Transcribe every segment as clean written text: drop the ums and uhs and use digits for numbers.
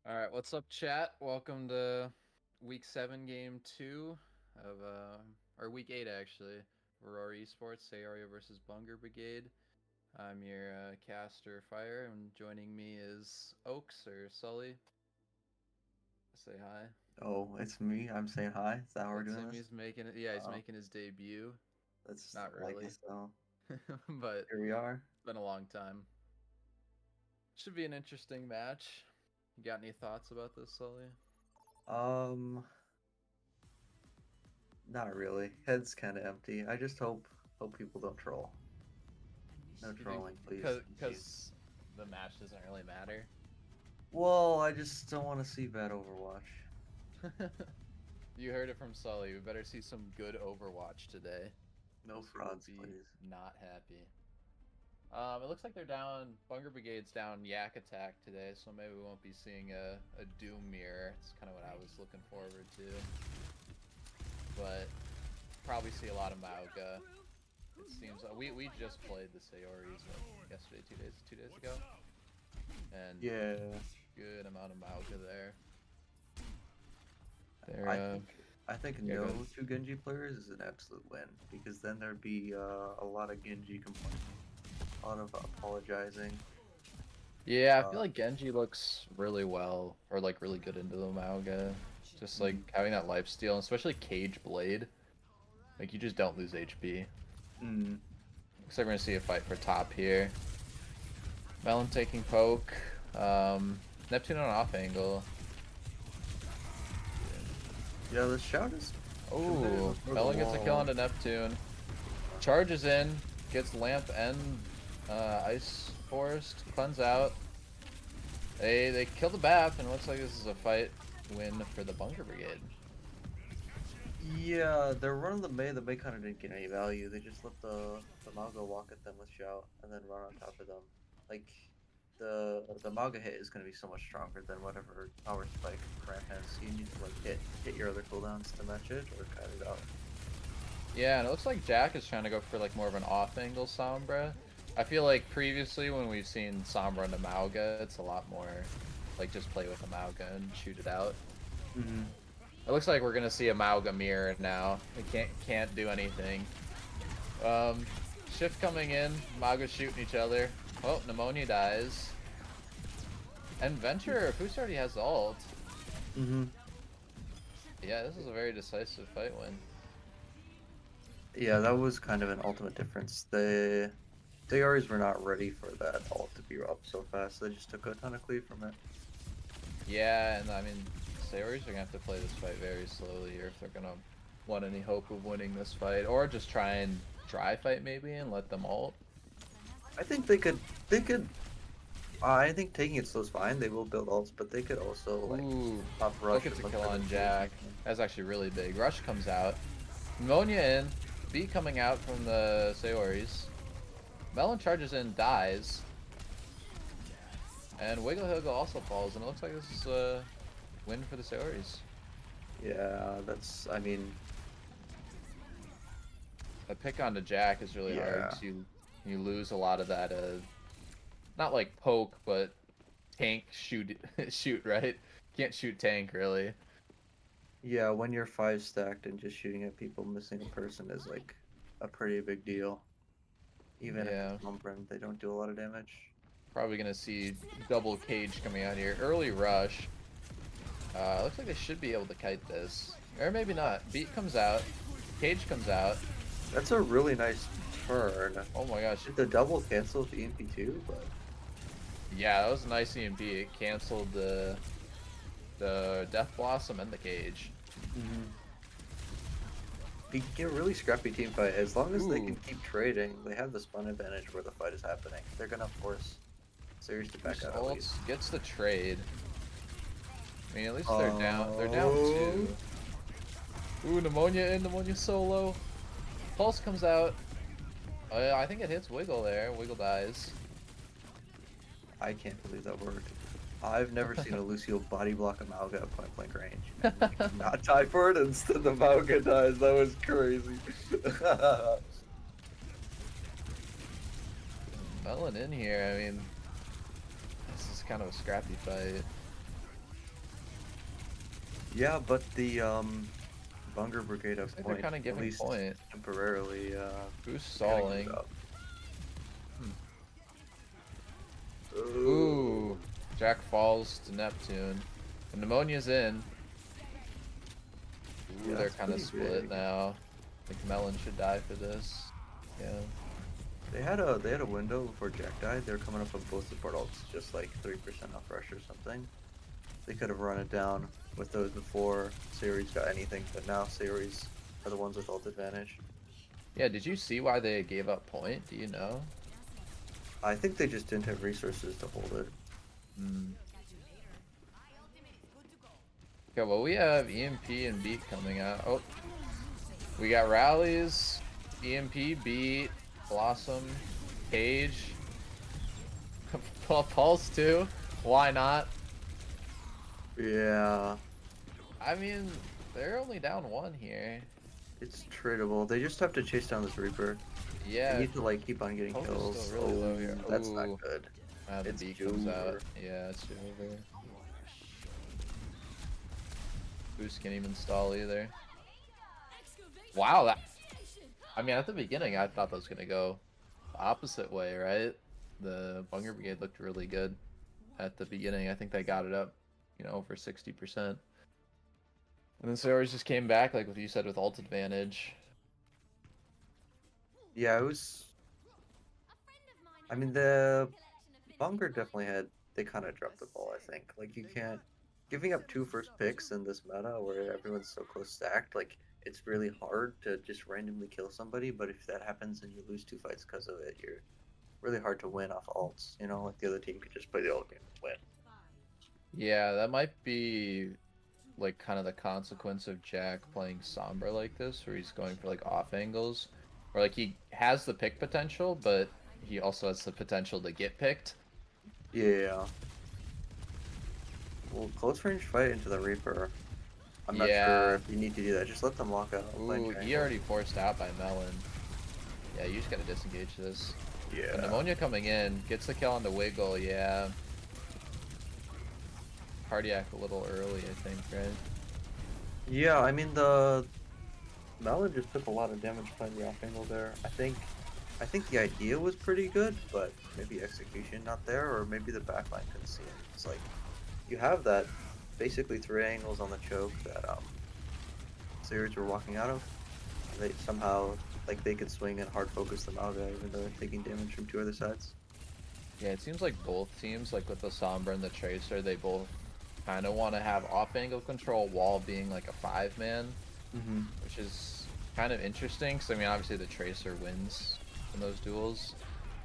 All right, what's up, chat? Welcome to week 7, game 2 of or week 8 actually. Aurora Esports, Sayoris versus Bunger Brigade. I'm your caster Fire, and joining me is Oaks or Sully. Say hi. Oh, it's me. I'm saying hi. Is that how we're That's doing him. this? He's making it. Yeah, he's Oh, making his debut. that's Not I like really, it. So but here we are. it's been a long time. Should be an interesting match. You got any thoughts about this, Sully? Um, Not really. Head's kind of empty. I just hope people don't troll. No You think trolling, please. Thank you. because the match doesn't really matter? Well, I just don't want to see bad Overwatch. You heard it from Sully. We better see some good Overwatch today. No Else we will frauds, be please. not happy. It looks like they're down. Bunger Brigade's down Yak Attack today, so maybe we won't be seeing a Doom mirror. It's kind of what I was looking forward to. But probably see a lot of Mauga. It seems like we just played the Sayoris yesterday, 2 days ago, and Yeah, good amount of Mauga there. I They're think I think yeah, no good. two Genji players is an absolute win because then there'd be a lot of Genji complaining, a lot of apologizing. Yeah, I feel Uh, like Genji looks really well, or like really good into the Mauga. Just like having that lifesteal, and especially Cage Blade. Like you just don't lose HP. mm, Looks like we're gonna see a fight for top here. Melon taking poke. Neptune on off angle. yeah, the shout is committed Oh, before the Melon gets a kill wall. onto Neptune. Charges in, gets lamp and ice forest, cleanse out. They kill the Bath, and it looks like this is a fight win for the Bunker Brigade. Yeah, they're running the May kind of didn't get any value. They just let the Mauga walk at them with shout and then run on top of them. Like the Mauga hit is gonna be so much stronger than whatever power spike Ram has. So you need to like hit your other cooldowns to match it or cut it out. Yeah, and it looks like Jack is trying to go for like more of an off-angle Sombra. I feel like previously when we've seen Sombra into Mauga, it's a lot more like just play with a Mauga and shoot it out. Mm-hmm. It looks like we're gonna see a Mauga mirror now. We can't do anything. Um, Shift coming in, Mauga shooting each other. Oh, Pneumonia dies. And Venture, Foos already has ult. Mm-hmm. Yeah, this is a very decisive fight win. Yeah, that was kind of an ultimate difference. The Aries were not ready for that ult to be up so fast. They just took a ton of cleave from it. Yeah, and I mean, Sayoris are gonna have to play this fight very slowly here if they're gonna want any hope of winning this fight, or just try and dry fight maybe and let them ult. I think they could. I think taking it slow is fine. They will build ults, but they could also like Ooh, pop look rush at and the look kill for the on kills. Jack. That's actually really big. Rush comes out. Pneumonia in. B coming out from the Sayoris. Melon charges in, dies. And Wiggle Higgle also falls, and it looks like this is a win for the Sayoris. Yeah, that's. I mean, A pick onto Jack is really hard yeah, because you lose a lot of that not like poke, but tank shoot shoot, right? Can't shoot tank really. yeah. When you're 5 stacked and just shooting at people, missing a person is like a pretty big deal. Even if Yeah. it's Umbran, they don't do a lot of damage. Probably gonna see double cage coming out here. Early rush. Looks like they should be able to kite this. Or maybe not. Beat comes out. Cage comes out. That's a really nice turn. Oh my gosh. Did the double cancel with the EMP too? But Yeah, that was a nice EMP. It canceled the Death Blossom and the cage. you can get a really scrappy team fight as long as they Ooh. can keep trading. They have the spawn advantage where the fight is happening. They're gonna force Series to back out at least. Ults gets the trade. I mean, at least they're down. They're down Oh. 2. Ooh, Pneumonia in, Pneumonia solo. Pulse comes out. I think it hits Wiggle there. Wiggle dies. I can't believe that worked. I've never seen a Lucio body block a Malga at point blank range. Not die for it, instead the Malga dies. That was crazy. Melon in here. I mean, this is kind of a scrappy fight. Yeah, but the Bunger Brigade Looks have like they're point, kind of at giving least point. temporarily. Who's They gotta give it stalling? up. Ooh, Jack falls to Neptune. The pneumonia's in. Ooh, Yeah, they're that's kind of pretty split big. now. I think Melon should die for this. Yeah. They had a window before Jack died. They were coming up on both support ults, just like 3% off rush or something. They could have run it down with those before Sayoris got anything, but now Sayoris are the ones with ult advantage. Yeah, did you see why they gave up point? Do you know? I think they just didn't have resources to hold it. Hmm. Okay, well we have EMP and Beat coming out. Oh, we got rallies, EMP, Beat, Blossom, Cage, Pulse too. Why not? Yeah, I mean, they're only down one here. it's tradable. They just have to chase down this Reaper. They Yeah, need to like keep on getting Hope is still kills. really Oh, low here. that's not Ooh, good. the It's Beat comes out. Juver. Yeah, it's over. Boost can't even stall either. Wow, I mean, at the beginning, I thought that was gonna go the opposite way, right? The Bunger Brigade looked really good at the beginning. I think they got it up, over 60%. And then Sayoris just came back, like what you said, with ult advantage. Yeah, it was. I mean, the Bunger definitely had. They kind of dropped the ball. I think. Like you can't giving up 2 first picks in this meta where everyone's so close stacked. Like it's really hard to just randomly kill somebody. But if that happens and you lose 2 fights because of it, you're really hard to win off ults. You know, like the other team could just play the ult game and win. Yeah, that might be like kind of the consequence of Jack playing Sombra like this, where he's going for like off angles, or like he has the pick potential, but he also has the potential to get picked. Yeah. Well, close range fight into the Reaper. I'm not sure Yeah. if you need to do that. Just let them walk out and play in Ooh, he triangle. already forced out by Melon. Yeah, you just gotta disengage this. The Yeah. pneumonia coming in gets the kill on the wiggle. Yeah. Cardiac a little early, I think, right? Yeah, I mean the Melon just took a lot of damage playing the off angle there. I think the idea was pretty good, but maybe execution not there, or maybe the backline couldn't see it. It's like you have that basically 3 angles on the choke that Series were walking out of. And they somehow like they could swing and hard focus the Malga even though they're taking damage from 2 other sides. Yeah, it seems like both teams, like with the Sombra and the Tracer, they both kind of want to have off-angle control while being like a 5-man, Mm-hmm. which is kind of interesting, because I mean, obviously the Tracer wins in those duels.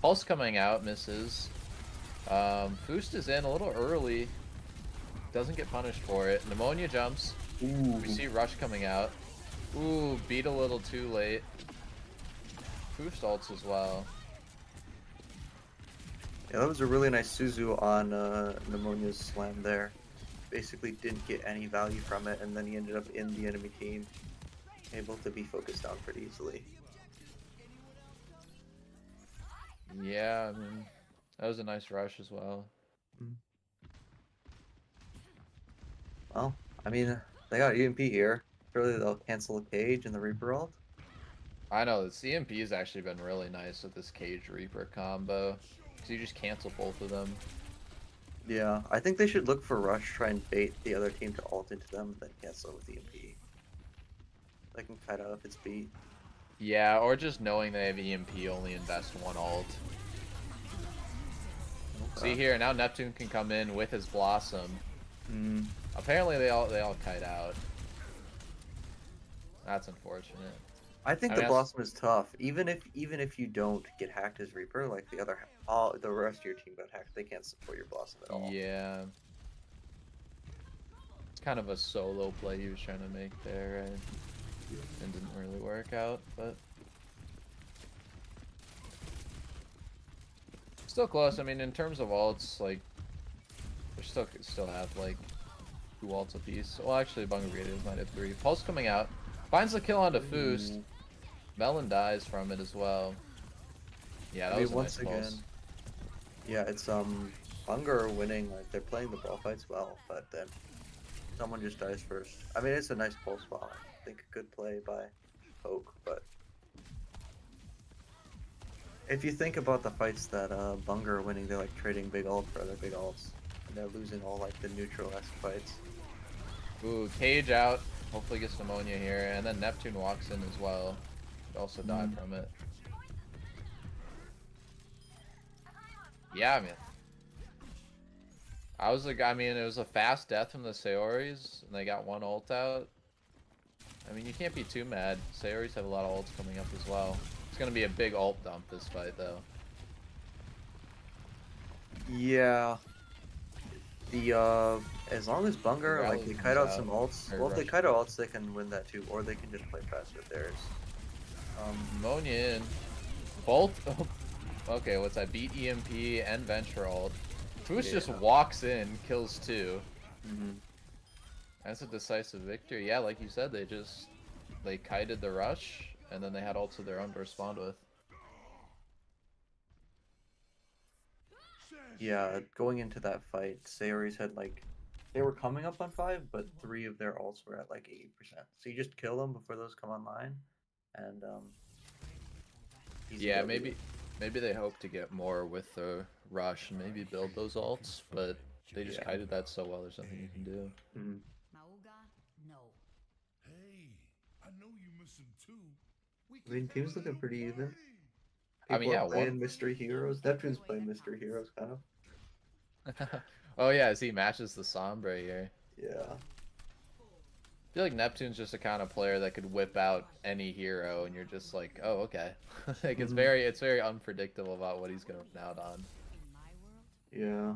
Pulse coming out, misses. Foost is in a little early, doesn't get punished for it. Pneumonia jumps. Ooh. We see Rush coming out. Ooh, beat a little too late. Foost ults as well. Yeah, that was a really nice Suzu on Pneumonia's slam there. Basically didn't get any value from it, and then he ended up in the enemy team, able to be focused on pretty easily. Yeah, I mean, that was a nice rush as well. Well, I mean, they got EMP here. Surely they'll cancel the cage and the Reaper ult. I know, the CMP has actually been really nice with this Cage Reaper combo, because you just cancel both of them. Yeah, I think they should look for Rush, try and bait the other team to ult into them, then cancel it with EMP. They can kite out if it's beat. Yeah, or just knowing they have EMP, only invest one ult. See here, now Neptune can come in with his Blossom. Mm. Apparently they all kite out. That's unfortunate. I think the Blossom is tough. Even if you don't get hacked as Reaper, like the rest of your team got hacked, they can't support your Blossom at all. Yeah. It's kind of a solo play he was trying to make there, right? And didn't really work out, but still close. I mean, in terms of ults, like they still have like 2 ults apiece. Well, actually, Bunger Brigade might have 3. Pulse coming out, finds the kill onto Foost. Melon dies from it as well. Yeah, that was a nice pulse. Yeah, it's Bunger winning. Like they're playing the brawl fights well, but then someone just dies first. I mean, it's a nice pulse bomb. I think a good play by Oak, but if you think about the fights that Bunger are winning, they're like trading big ult for other big ults, and they're losing all like the neutral-esque fights. Ooh, Cage out. Hopefully gets pneumonia here, and then Neptune walks in as well. Could also die from it. Yeah, man. I mean, it was a fast death from the Sayoris, and they got one ult out. I mean, you can't be too mad. Sayoris have a lot of ults coming up as well. It's gonna be a big ult dump this fight, though. Yeah. The as long as Bunger like they kite out some ults, well if they kite out ults they can win that too, or they can just play fast with theirs. Pneumonia in. Both. Okay, what's that? Beat EMP and Venture ult. Foosh just walks in, kills two. That's a decisive victory. Yeah, like you said, they kited the rush, and then they had ults of their own to respond with. Yeah, going into that fight, Sayoris had like they were coming up on 5, but 3 of their ults were at like 80%. So you just kill them before those come online, and yeah, maybe they hope to get more with the rush and maybe build those ults, but they just kited that so well. There's nothing you can do. I mean, team's looking pretty even. People I mean, yeah, playing Mystery Heroes. Neptune's playing Mystery Heroes, kind of. Oh yeah, as he matches the Sombra here. Yeah. I feel like Neptune's just a kind of player that could whip out any hero, and you're just like, oh, okay. Like it's very unpredictable about what he's gonna out on. Yeah.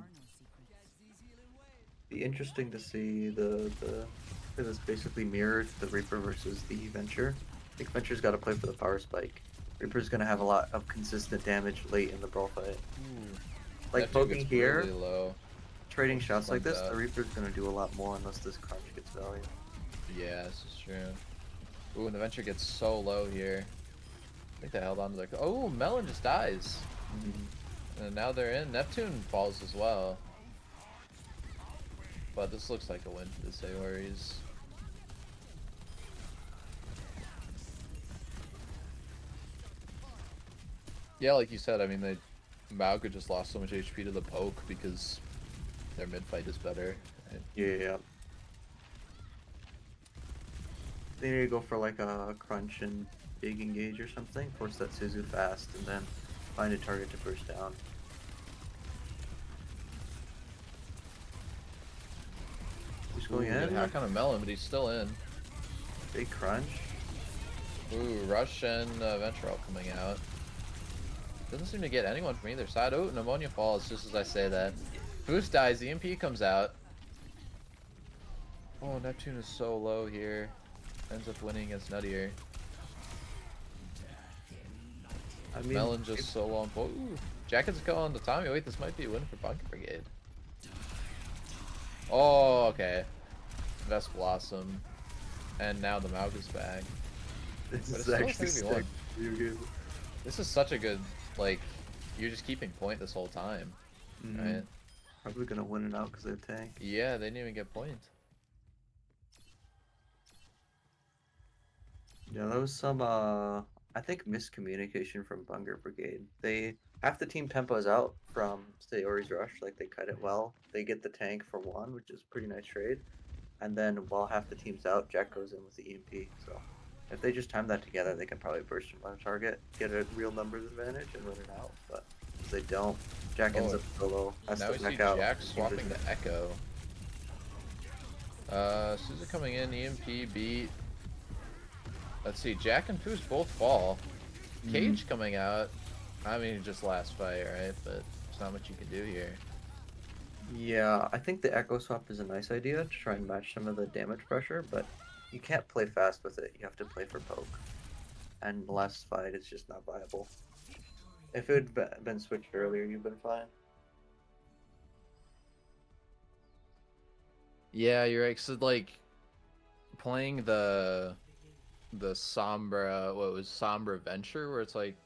Be interesting to see the because it's basically mirrored the Reaper versus the Venture. I think Venture's got to play for the power spike. Reaper's gonna have a lot of consistent damage late in the brawl fight. Like poking here, really low. Trading shots like this, the Reaper's gonna do a lot more unless this crunch gets value. Yeah, this is true. Ooh, and the Venture gets so low here. I think they held on to their... Oh, Melon just dies. And now they're in. Neptune falls as well. But this looks like a win for the Sayoris. Yeah, like you said, I mean, Mauga just lost so much HP to the poke because their mid fight is better. Right? Yeah. They need to go for like a crunch and big engage or something, force that Suzu fast, and then find a target to burst down. He's going in. Hack on a Melon, but he's still in. Big crunch. Ooh, Rush and Venture all coming out. Doesn't seem to get anyone from either side. Oh, Pneumonia falls just as I say that. Boost dies, EMP comes out. Oh, Neptune is so low here. Ends up winning against Nuttier. I mean, Melon just so long. Ooh, Jacket's calling the Tommy. Wait, this might be a win for Bunger Brigade. Oh, okay. Vest Blossom. And now the Mauga's back. This is actually sick. This is such a good, like, you're just keeping point this whole time, right? Probably gonna win it out because they're tank. Yeah, they didn't even get points. Yeah, that was some, I think miscommunication from Bunger Brigade. Half the team tempo is out from Sayoris Rush, like they cut it well. They get the tank for 1, which is a pretty nice trade. And then while half the team's out, Jack goes in with the EMP, so if they just time that together, they can probably burst and run a target, get a real numbers advantage, and run it out. But if they don't, Jack ends up solo. Now we see Jack swapping the Echo. Suzu coming in, EMP, beat. Let's see, Jack and Foos both fall. Cage coming out. I mean, just last fight, right? But there's not much you can do here. Yeah, I think the Echo swap is a nice idea to try and match some of the damage pressure, but you can't play fast with it. You have to play for poke. And the last fight, it's just not viable. If it had been switched earlier, you've been fine. Yeah, you're right. So, like, playing the Sombra, what was Sombra Venture, where it's like,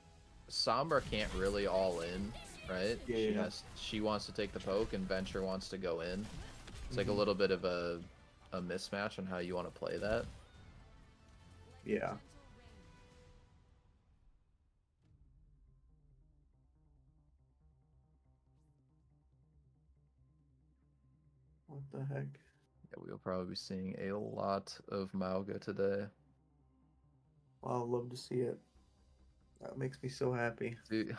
Sombra can't really all in, right? Yeah. She wants to take the poke, and Venture wants to go in. It's like a little bit of a a mismatch on how you want to play that. Yeah. What the heck? Yeah, we'll probably be seeing a lot of Mauga today. Wow, I'd love to see it. That makes me so happy. Dude.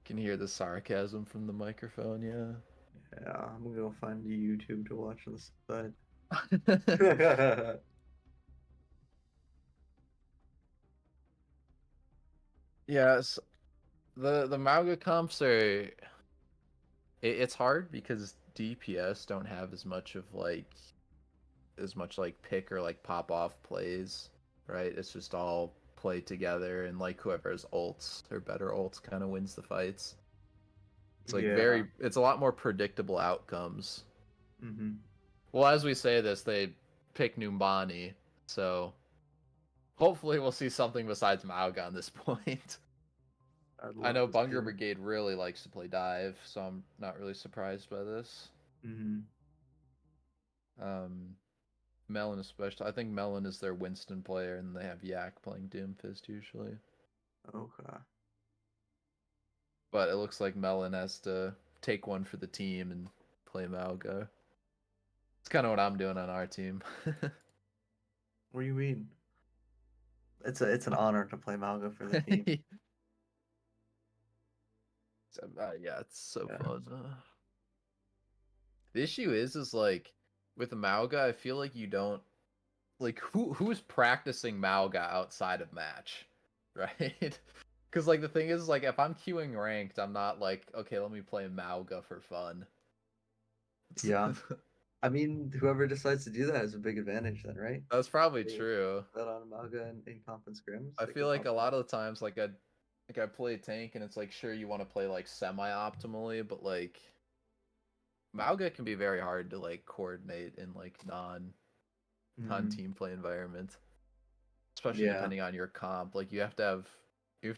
Can hear the sarcasm from the microphone, yeah. Yeah, I'm gonna go find YouTube to watch on the side. Yes, the Mauga comps are it's hard because DPS don't have as much pick or like pop off plays, right? It's just all play together and like whoever has ults or better ults kind of wins the fights. It's like Yeah. it's a lot more predictable outcomes. Mm-hmm. Well, as we say this, they pick Numbani, so hopefully we'll see something besides Mauga on this point. I'd I love know to see Bunger it. Brigade really likes to play dive, so I'm not really surprised by this. Mm-hmm. Um, Melon especially. I think Melon is their Winston player, and they have Yak playing Doomfist usually. Okay. But it looks like Melon has to take one for the team and play Mauga. It's kind of what I'm doing on our team. What do you mean? It's an honor to play Malga for the team. So, yeah, it's so Yeah. fun. The issue is like with Mauga, I feel like you don't like who's practicing Mauga outside of match, right? Because like the thing is like if I'm queuing ranked, I'm not like okay, let me play Mauga for fun. Yeah. I mean, whoever decides to do that has a big advantage then, right? That's probably They true. bet on Malga in comp and scrims. I They feel can like a optimize. lot of the times I play tank and it's like sure you want to play like semi optimally, but like Mauga can be very hard to like coordinate in like non Mm-hmm. team play environment, especially Yeah. depending on your comp. Like you have to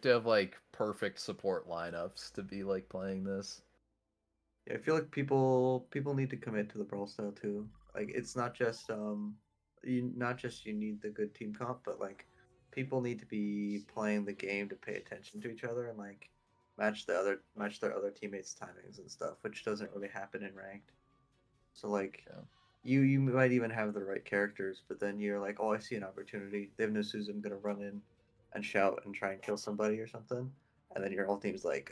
have like perfect support lineups to be like playing this. Yeah, I feel like people need to commit to the brawl style too. Like it's not just you need the good team comp, but like people need to be playing the game to pay attention to each other and like match their other teammates' timings and stuff, which doesn't really happen in ranked. So like Yeah. you might even have the right characters, but then you're like, oh, I see an opportunity. They have no Susan gonna run in and shout and try and kill somebody or something, and then your whole team's like,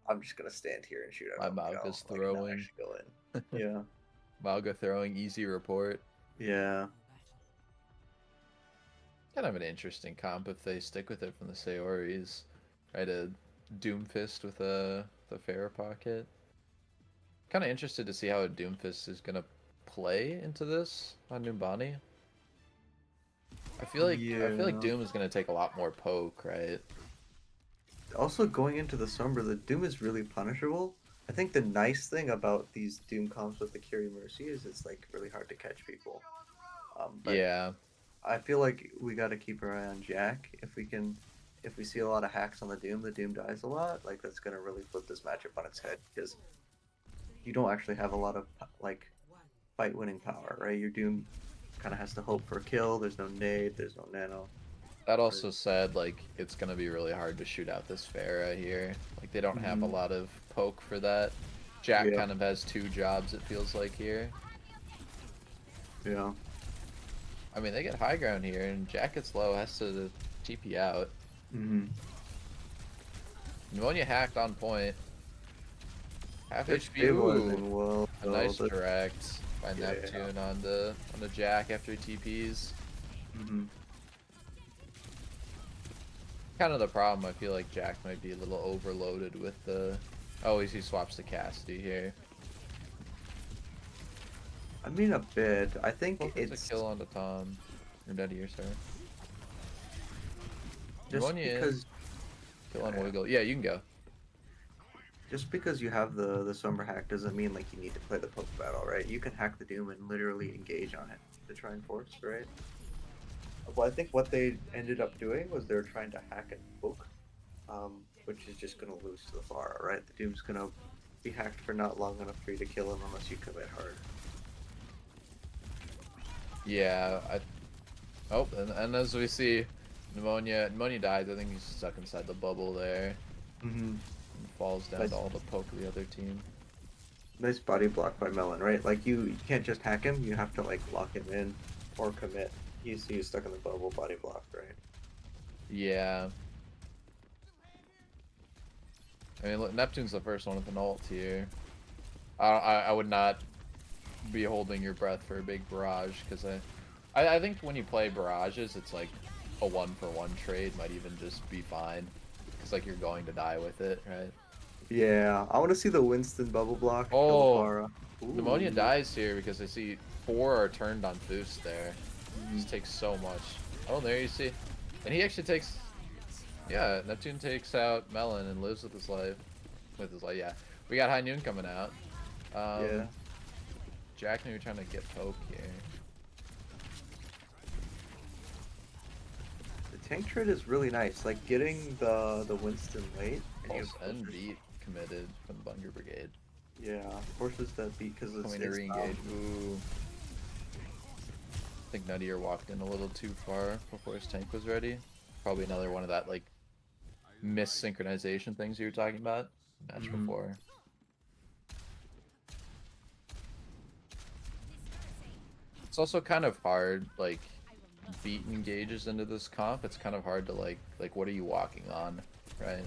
I'm just gonna stand here and shoot My at them, Mauga's like not throwing. actually go in. Yeah, Mauga throwing easy report. yeah, Kind of an interesting comp if they stick with it from the Sayoris. Try to Doomfist with the Pharaoh pocket. Kind of interested to see how a Doomfist is gonna play into this on Numbani. I feel like yeah. Doom is gonna take a lot more poke, right? Also, going into the Sombra, the Doom is really punishable. I think the nice thing about these Doom comps with the Curie Mercy is it's like really hard to catch people. But Yeah, I feel like we got to keep our eye on Jack. If we see a lot of hacks on the Doom dies a lot. Like that's gonna really flip this matchup on its head because you don't actually have a lot of like fight winning power, right? Your Doom kind of has to hope for a kill. There's no nade. There's no nano. that also said, like it's gonna be really hard to shoot out this Pharah here. Like they don't have a Mm-hmm. lot of poke for that. Jack Yeah, kind of has two jobs. It feels like here. yeah. I mean, they get high ground here, and Jack gets low, has to TP out. Mm-hmm. Pneumonia hacked on point. Half They're HP. Ooh, stabilizing well. a nice direct by Yeah. Neptune on the Jack after he TPs. Mm-hmm. Kind of the problem. I feel like Jack might be a little overloaded with the. Oh, he swaps to Cassidy here. I mean a bit. I think Hope it's a it's kill on the Tom. Or dead here, sir. just Pneumonia in. because Kill on yeah, Wiggle. Yeah, you can go. just because you have the Sombra hack doesn't mean like you need to play the poke battle, right? You can hack the Doom and literally engage on it to try and force, right? Well, I think what they ended up doing was they were trying to hack and poke, which is just gonna lose to the Pharah, right? The Doom's gonna be hacked for not long enough for you to kill him unless you commit hard. Yeah, oh, and as we see, Pneumonia dies. I think he's stuck inside the bubble there. Mm-hmm. And falls down to Nice, all the poke of the other team. nice body block by Melon, right? Like you can't just hack him. You have to like lock him in or commit. He's stuck in the bubble, body block, right? Yeah. I mean, look, Neptune's the first one with an ult here. I would not be holding your breath for a big barrage, because I think when you play barrages, it's like a 1-for-1 trade might even just be fine, because like you're going to die with it, right? Yeah, I want to see the Winston bubble block kill the Oh, Pharah. Pneumonia Ooh. dies here because I see 4 are turned on boost there. Mhm. Just takes so much. Oh, there you see. And he actually takes, yeah, Neptune takes out Melon and lives with his life. Yeah. We got High Noon coming out. Yeah. Jack knew trying to get poke here. The tank trade is really nice. Like getting the Winston late and you Pulse have and pushers. beat committed from the Bunger Brigade. Yeah, forces that beat because Coming to re-engage. Ooh. I think Nuttier walked in a little too far before his tank was ready. Probably another one of that like missynchronization things you were talking about match before. It's also kind of hard, like beat engages into this comp. It's kind of hard to like what are you walking on, right?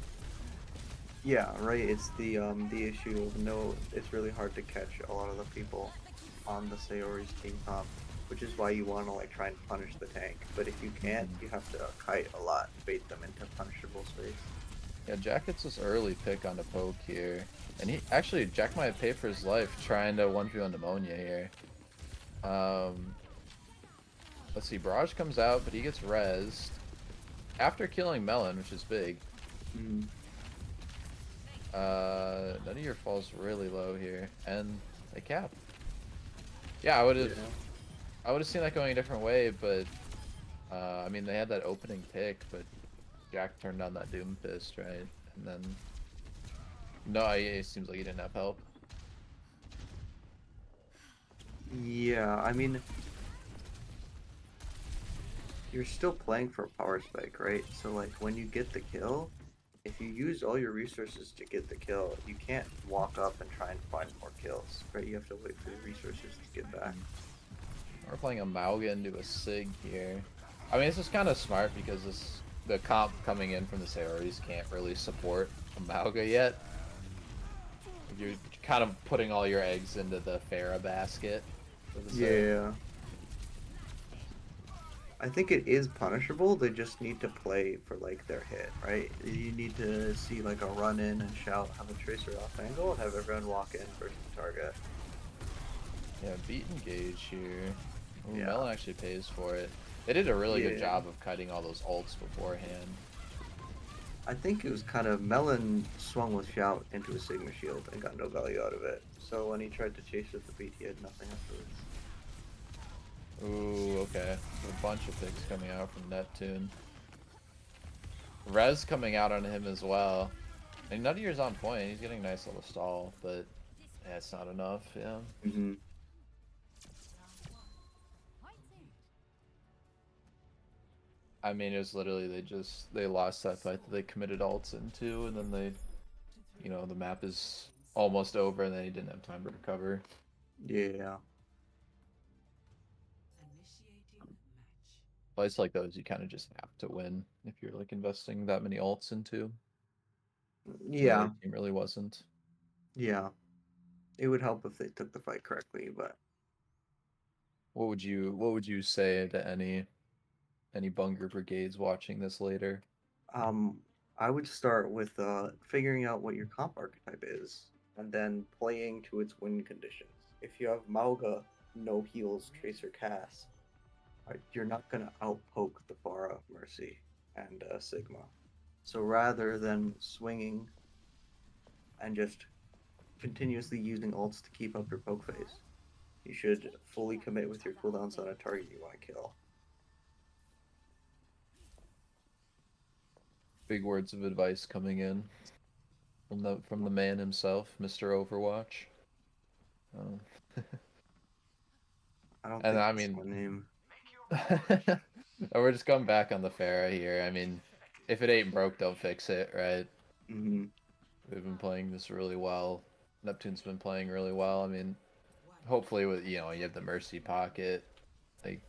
Yeah, right. It's the issue of no. It's really hard to catch a lot of the people on the Sayoris team comp, which is why you want to like try and punish the tank. But if you can't, you have to kite a lot, bait them into punishable space. Yeah, Jack gets this early pick on the poke here. And he actually, Jack might pay for his life trying to 1v1 Pneumonia here. Let's see, Barrage comes out, but he gets rezzed after killing Melon, which is big. Mm. None of your falls really low here, and they cap. Yeah, I would have seen that going a different way, but I mean, they had that opening pick, but Jack turned on that Doom Fist, right? And then no, it seems like he didn't have help. Yeah, I mean, you're still playing for a power spike, right? So like when you get the kill, if you use all your resources to get the kill, you can't walk up and try and find more kills, right? You have to wait for the resources to get back. We're playing a Mauga into a Sig here. I mean, this is kind of smart because the comp coming in from the Sayoris can't really support a Mauga yet. You're kind of putting all your eggs into the Pharah basket. Yeah. I think it is punishable. They just need to play for like their hit, right? You need to see like a run in and shout, have a tracer off angle, and have everyone walk in versus the target. Yeah, beat engage here. Ooh, Yeah. Melon actually pays for it. They did a really good job of cutting all those ults beforehand. I think it was kind of Melon swung with shout into a Sigma shield and got no value out of it. So when he tried to chase with the beat, he had nothing afterwards. Ooh, okay. A bunch of picks coming out from Neptune. Rez coming out on him as well. And Nuttier's on point. He's getting a nice little stall, but yeah, it's not enough, yeah. Mm-hmm. I mean, it was literally they lost that fight that they committed ults into, and then the map is almost over, and then he didn't have time to recover. Yeah. Fights like those, you kind of just have to win if you're like investing that many ults into. The Yeah. other team really wasn't. Yeah. It would help if they took the fight correctly, but What would you say to any Bunger brigades watching this later? um I would start with figuring out what your comp archetype is and then playing to its win conditions. If you have Mauga, no heals, tracer cast, you're not gonna outpoke the Pharah, Mercy, and Sigma. So rather than swinging and just continuously using ults to keep up your poke phase, you should fully commit with your cooldowns on a target you want to kill. Big words of advice coming in from the man himself, Mr. Overwatch. Oh. I don't And think I that's mean, my name. and we're just going back on the Pharah here. I mean, if it ain't broke, don't fix it, right? Mm-hmm. We've been playing this really well. Neptune's been playing really well. I mean, hopefully with you have the Mercy pocket, like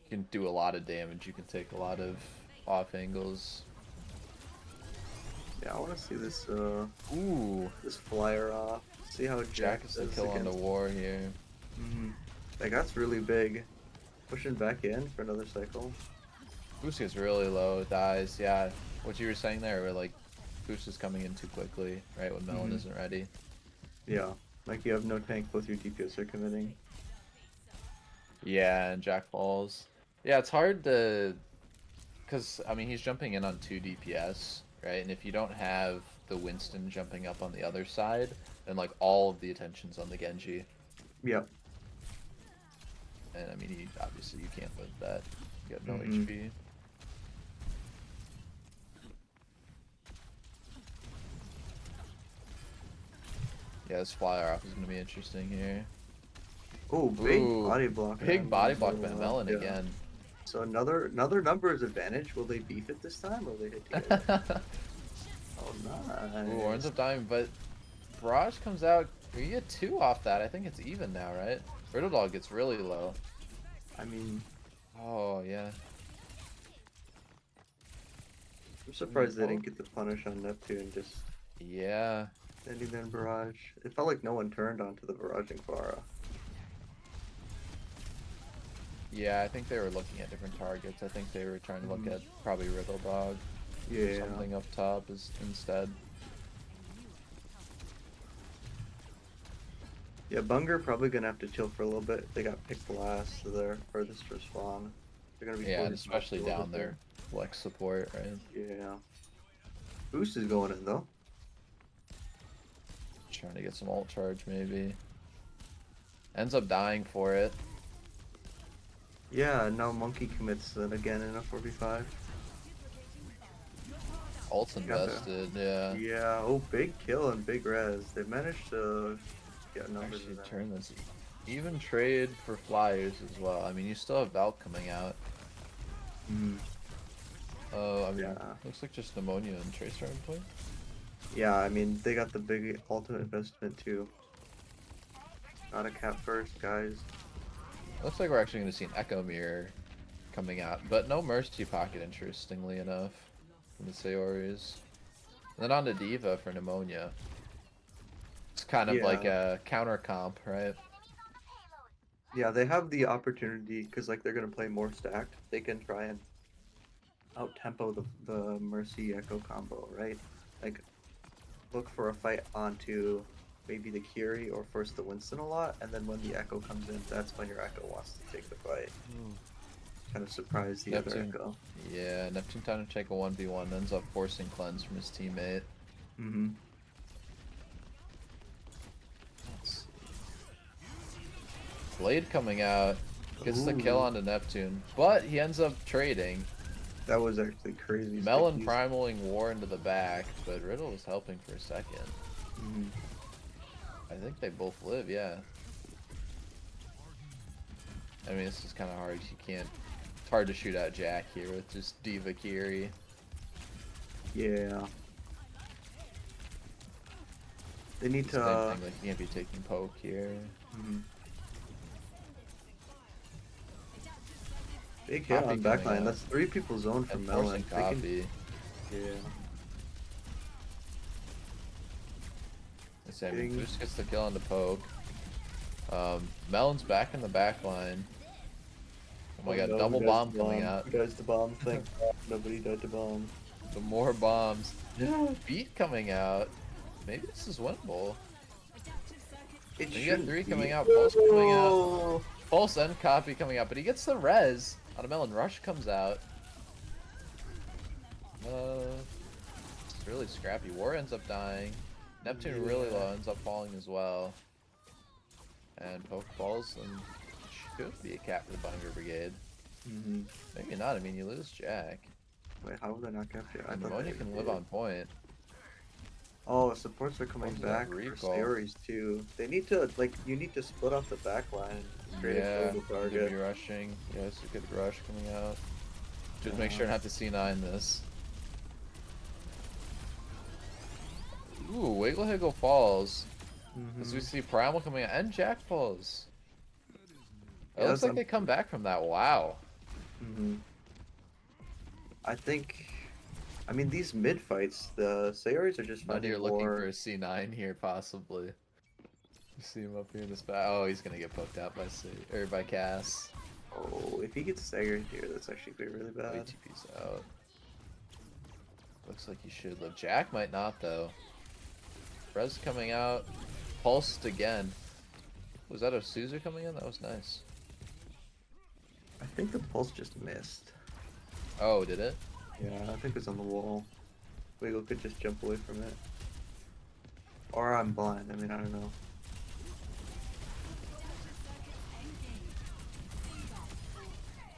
you can do a lot of damage. You can take a lot of off angles. Yeah, I want to see this Ooh, this flyer off. See how Jack Jack is the does kill on the against. war here. Mm-hmm. Like that's really big. Pushing back in for another cycle. Boost gets really low, dies. Yeah, what you were saying there, where like Boost is coming in too quickly, right? When Melon isn't ready. Yeah, like you have no tank, both your DPS are committing. Yeah, and Jack falls. Yeah, it's hard to, because I mean he's jumping in on 2 DPS, right? And if you don't have the Winston jumping up on the other side, then like all of the attention's on the Genji. Yep. And I mean, obviously you can't live that. You got no Mm-hmm. HP. Yeah, this flyer off is gonna be interesting here. Oh, big Ooh, body block. big body block by Melon Yeah. again. So another numbers advantage. Will they beef it this time, or will they hit together? Oh, nice. Ooh, ends up dying, but Barrage comes out. You get 2 off that. I think it's even now, right? Riddle Dog gets really low. I mean, Oh, yeah. I'm surprised they didn't get the punish on Neptune, just Yeah. standing there in Barrage. It felt like no one turned onto the Barraging Pharah. Yeah, I think they were looking at different targets. I think they were trying to look at probably Riddle Dog. Yeah. Something up top instead. Yeah, Bunger probably gonna have to chill for a little bit. They got picked last, so they're furthest to spawn. They're gonna be Yeah, and forced off especially a little down bit there. Flex support, right? Yeah. Boost is going in though. Trying to get some ult charge maybe. Ends up dying for it. Yeah, now Monkey commits it again in a 4v5. Ult's invested, yeah. Yeah, oh, big kill and big res. They managed to get numbers Actually in that. turn this. Even trade for flyers as well. I mean, you still have Valk coming out. I mean, Yeah. looks like just Pneumonia and Tracer in play. Yeah, I mean, they got the big ultimate investment too. Not a cap first, guys. Looks like we're actually going to see an Echo Mirror coming out, but no Mercy Pocket, interestingly enough, from the Sayoris. And then on to Diva for Pneumonia. It's kind of like a counter comp, right? Yeah, they have the opportunity, because like they're going to play more stacked. They can try and out-tempo the Mercy Echo combo, right? Like, look for a fight onto maybe the Curie or first the Winston a lot, and then when the Echo comes in, that's when your Echo wants to take the fight. Kind of surprise the other Echo. Yeah, Neptune trying to take a 1v1, ends up forcing cleanse from his teammate. Blade coming out, gets the kill onto Neptune, but he ends up trading. That was actually crazy. Melon primaling War into the back, but Riddle was helping for a second. I think they both live, yeah. I mean, this is kind of hard. You can't. It's hard to shoot out Jack here with just Diva Kiri. Yeah. They need to. Same thing, like you can't be taking poke here. Big hit on backline. That's 3 people zoned from Melon. Copy. Yeah. I mean, Boost gets the kill on the poke. Melon's back in the back line. Oh my god, no, double bomb coming out. Who does the bomb thing? Nobody died to bomb. The more bombs. Beat coming out. Maybe this is winnable. You get 3 coming out, Pulse coming out. Pulse and Copy coming out, but he gets the res on a Melon. Rush comes out. It's really scrappy. War ends up dying. Neptune really low, ends up falling as well. And Poke falls, and should be a cap for the Bunger Brigade. Maybe not. I mean, you lose Jack. Wait, how would they not capture? Pneumonia can live on point. Oh, supports are coming What was that back for recall? Sayoris too. They need to you need to split off the back line and try to kill Yeah, the need to be target. rushing. Yeah, it's a good rush coming out. Just make Yeah. sure not to C9 this. Ooh, Wiggle falls. As we Mhm. see Primal coming out and Jack falls. It Yeah, looks that's like they come back from that. Wow. Mhm. I think. I mean, these mid fights, the Sayoris are just Nuttier finding looking for more. a C9 here, possibly. You see him up here in this back. Oh, he's gonna get poked out by by Cass. Oh, if he gets staggered here, that's actually be really Oh, he bad. TP's out. Looks like he should live. Jack might not, though. Rez coming out. Pulsed again. Was that a Caesar coming in? That was nice. I think the pulse just missed. Oh, did it? Yeah, I think it's on the wall. Wiggle could just jump away from it. Or I'm blind. I mean, I don't know.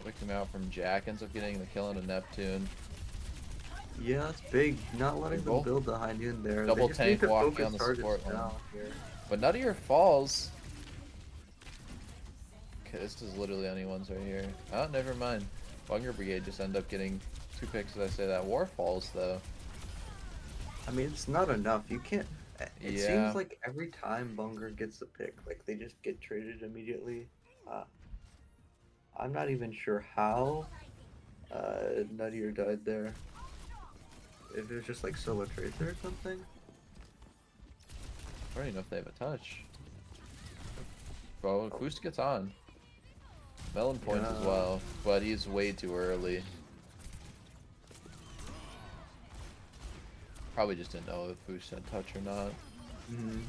Looking out from Jack. Ends up getting the kill on a Neptune. Yeah, it's big. Not letting them Wiggle. build the high noon there. They Double just need tank to walking focus on the targets support line. down here. But Nuttier falls. Okay, this is literally anyone's right here. Oh, never mind. Bunger Brigade just end up getting 2 picks as I say that. War falls, though. I mean, it's not enough. You can't. It seems Yeah. like every time Bunger gets a pick, like they just get traded immediately. Uh, I'm not even sure how Nuttier died there. If it was just like solo tracer or something. I don't even know if they have a touch. Bro, Boost gets on. Melon points as Yeah. well, but he's way too early. Probably just didn't know if Boost had touch or not. Mhm.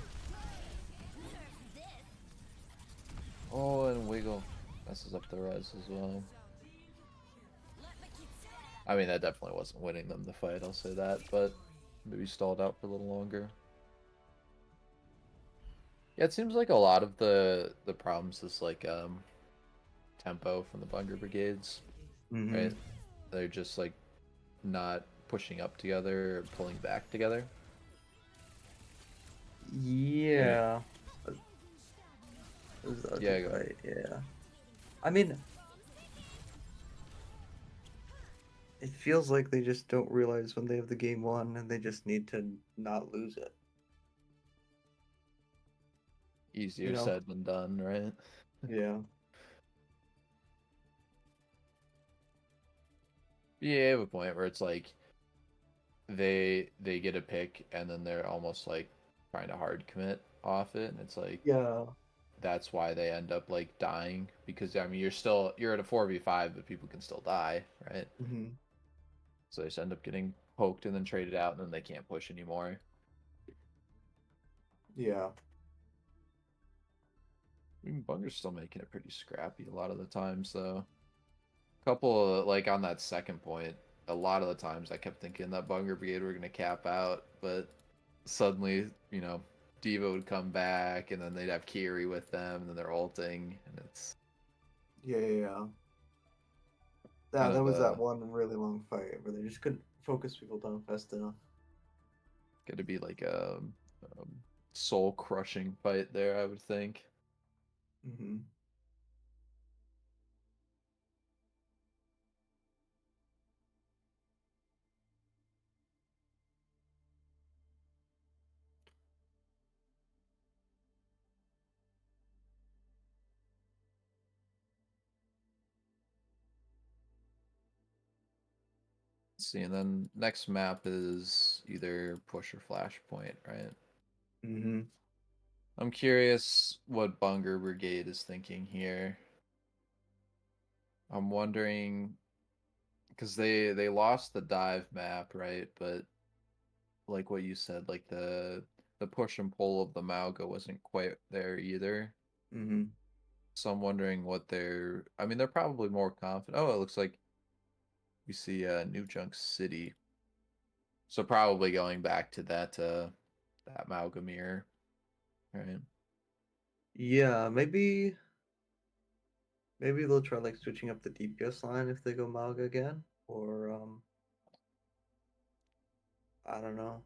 Oh, and Wiggle messes up the res as well. I mean, that definitely wasn't winning them the fight, I'll say that, but maybe stalled out for a little longer. Yeah, it seems like a lot of the problems is like tempo from the Bunger Brigades, right? Mhm. They're just like not pushing up together or pulling back together. Yeah. Yeah. It was the other Yeah, go ahead. fight. Yeah. I mean, it feels like they just don't realize when they have the game won, and they just need to not lose it. You Easier know? said than done, right? Yeah. Yeah, you have a point where it's like they get a pick and then they're almost like trying to hard commit off it, and it's like Yeah. that's why they end up like dying because I mean you're at a 4v5 but people can still die, right? Mhm. So they just end up getting poked and then traded out and then they can't push anymore. Yeah. I mean, Bunger's still making it pretty scrappy a lot of the times though. Couple of, like on that second point, a lot of the times I kept thinking that Bunger Brigade were gonna cap out, but suddenly, Diva would come back, and then they'd have Kiri with them, and then they're ulting, and it's Yeah. Yeah. Yeah. Yeah, kind that of was that one really long fight where they just couldn't focus people down fast enough. going to be like a soul crushing fight there, I would think. Mhm. Let's see, and then next map is either push or flashpoint, right? Mhm. I'm curious what Bunger Brigade is thinking here. I'm wondering because they lost the dive map, right? But like what you said, like the push and pull of the Mauga wasn't quite there either. Mhm. So I'm wondering what they're. I mean, they're probably more confident. Oh, it looks like we see New Junk City. So probably going back to that Malgamir, right? Yeah. Maybe they'll try like switching up the DPS line if they go Malga again, or I don't know.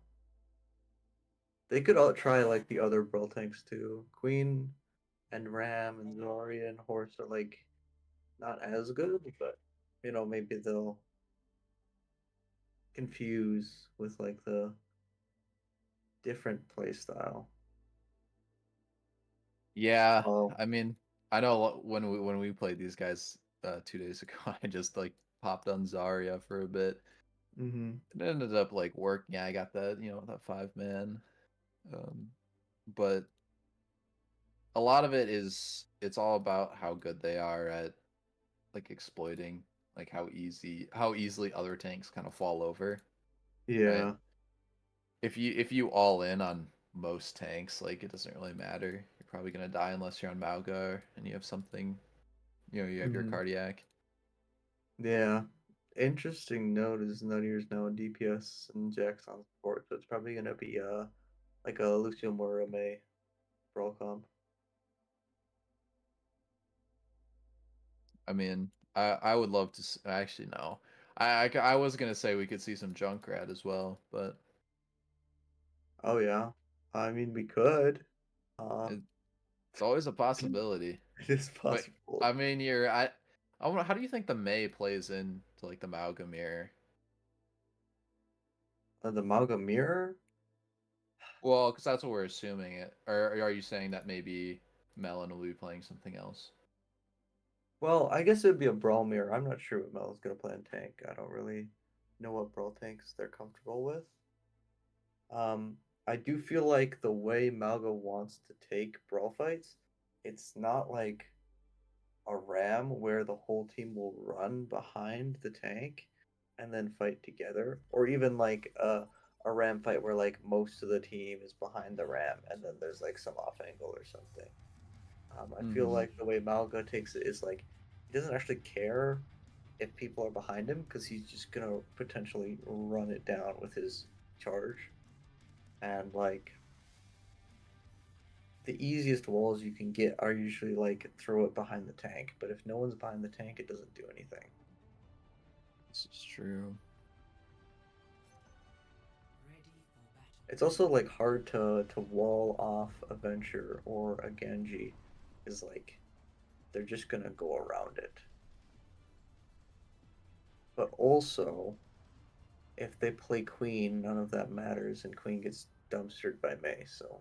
They could all try like the other Brawl tanks too. Queen and Ram and Zarya and Horse are like not as good, but maybe they'll confuse with like the different play style. Yeah, Oh. I mean, I know when we played these guys 2 days ago, I just like popped on Zarya for a bit. Mm-hmm. It ended up like working. Yeah, I got that, that 5-man. Um, but a lot of it is it's all about how good they are at like exploiting like how easily other tanks kind of fall over, right? Yeah. If you all in on most tanks, like it doesn't really matter. You're probably gonna die unless you're on Malgar and you have something, you have your Mm-hmm. cardiac. Yeah. Interesting note is Nutier's now in DPS and Jack's on support, so it's probably gonna be like a Lucio Morame Brawl comp. I mean, I would love to actually no. I was gonna say we could see some Junkrat as well, but Oh yeah. I mean we could. Uh it, it's always a possibility. it is But possible. I mean, I wonder how do you think the May plays into like the Malgamir? The Malga Mirror? Well, because that's what we're assuming it. Or are you saying that maybe Melon will be playing something else? Well, I guess it would be a Brawl Mirror. I'm not sure what Mel's gonna play in tank. I don't really know what Brawl tanks they're comfortable with. Um, I do feel like the way Malga wants to take Brawl fights, it's not like a ram where the whole team will run behind the tank and then fight together, or even like a ram fight where like most of the team is behind the ram and then there's like some off angle or something. I feel Mm-hmm. like the way Malga takes it is like he doesn't actually care if people are behind him because he's just gonna potentially run it down with his charge, and like the easiest walls you can get are usually like throw it behind the tank, but if no one's behind the tank, it doesn't do anything. This is true. It's also like hard to wall off a Venture or a Genji, is like they're just gonna go around it. But also, if they play Queen, none of that matters, and Queen gets dumpstered by May. So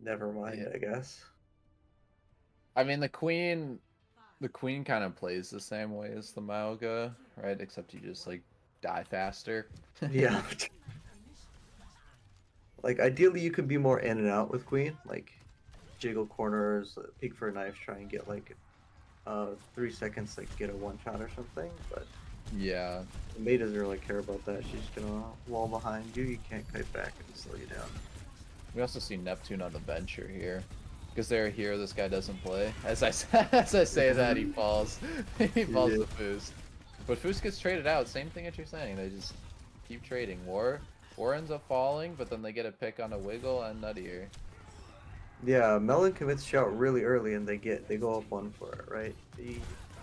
never mind, Yeah. I guess. I mean, the queen kind of plays the same way as the Mauga, right? Except you just like die faster. Yeah, like ideally you could be more in and out with Queen, like jiggle corners, peek for a knife, try and get like 3 seconds, like get a one shot or something. But Yeah. May doesn't really care about that. She's gonna wall behind you. You can't kite back and slow you down. We also see Neptune on the Venture here. Because they're here, this guy doesn't play. As I as I say that, he falls. He falls Yeah. to Foos. But Foos gets traded out. Same thing that you're saying. They just keep trading. War ends up falling, but then they get a pick on a Wiggle and Nuttier. Yeah, Melon commits shout really early, and they go up one for it, right?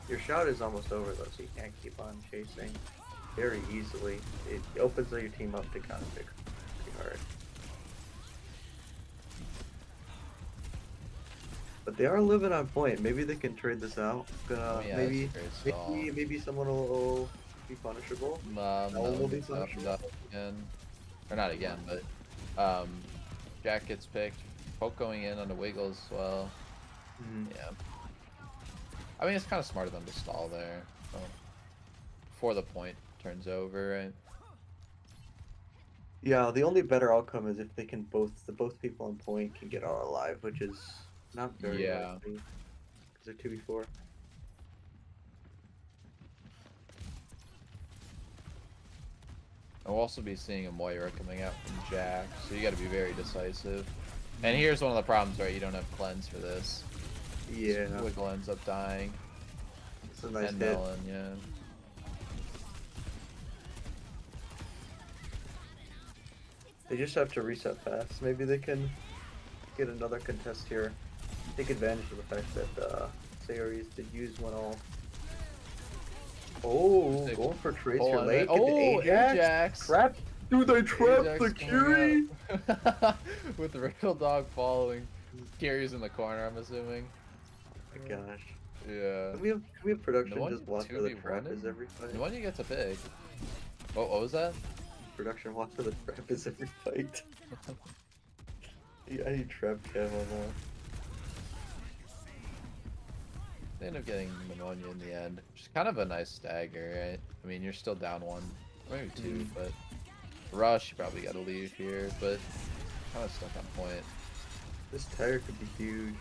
Your shout is almost over though, so you can't keep on chasing very easily. It opens your team up to kind of pick pretty hard. But they are living on point. Maybe they can trade this out. Oh yeah, Maybe that's a great stall. maybe someone will be punishable. No one will be Melon gets up punishable. again. Or not again, but Jack gets picked. Poke going in on the Wiggle as well. Mhm. Yeah. I mean, it's kind of smart of them to stall there. So, before the point turns over, right? Yeah, the only better outcome is if they can both people on point can get out alive, which is not very Yeah. likely because they're 2v4. And we'll also be seeing a Moira coming out from Jack, so you got to be very decisive. And here's one of the problems, right? You don't have cleanse for this. Yeah, So Wiggle ends up dying. it's a nice And hit. Melon, yeah. They just have to reset fast. Maybe they can get another contest here. Take advantage of the fact that Sayoris did use one all. Oh, going for Tracer late. Oh, Ajax. Ajax. Crap. Dude, I trapped the Ajax Curie! coming out. With the Riddle Dog following. Carrie's in the corner, I'm assuming. Oh my gosh. Yeah. Can we have No production one just watch where the trap 2v1? is every fight? No one you get to pick. Oh, what was that? Production watch where the trap is every fight. I need trap cam on that. They end up getting pneumonia in the end. Which is kind of a nice stagger, right? I mean, you're still down one. Maybe two, but... Rush, you probably gotta leave here, but... Kind of stuck on point. This tire could be huge.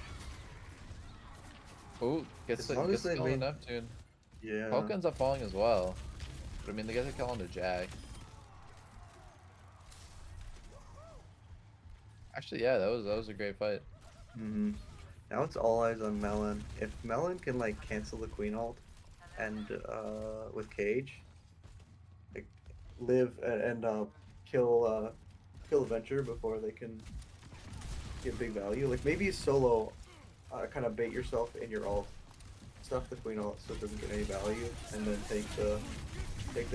Oh, gets the kill on Neptune. Yeah. Poke ends up falling as well. But I mean, they get the kill on the Jack. Actually, yeah, that was a great fight. Now it's all eyes on Melon. If Melon can like cancel the Queen ult and with Cage, like live and kill Venture before they can get big value. Like maybe solo, kind of bait yourself in your ult, stuff the Queen ult so it doesn't get any value, and then take the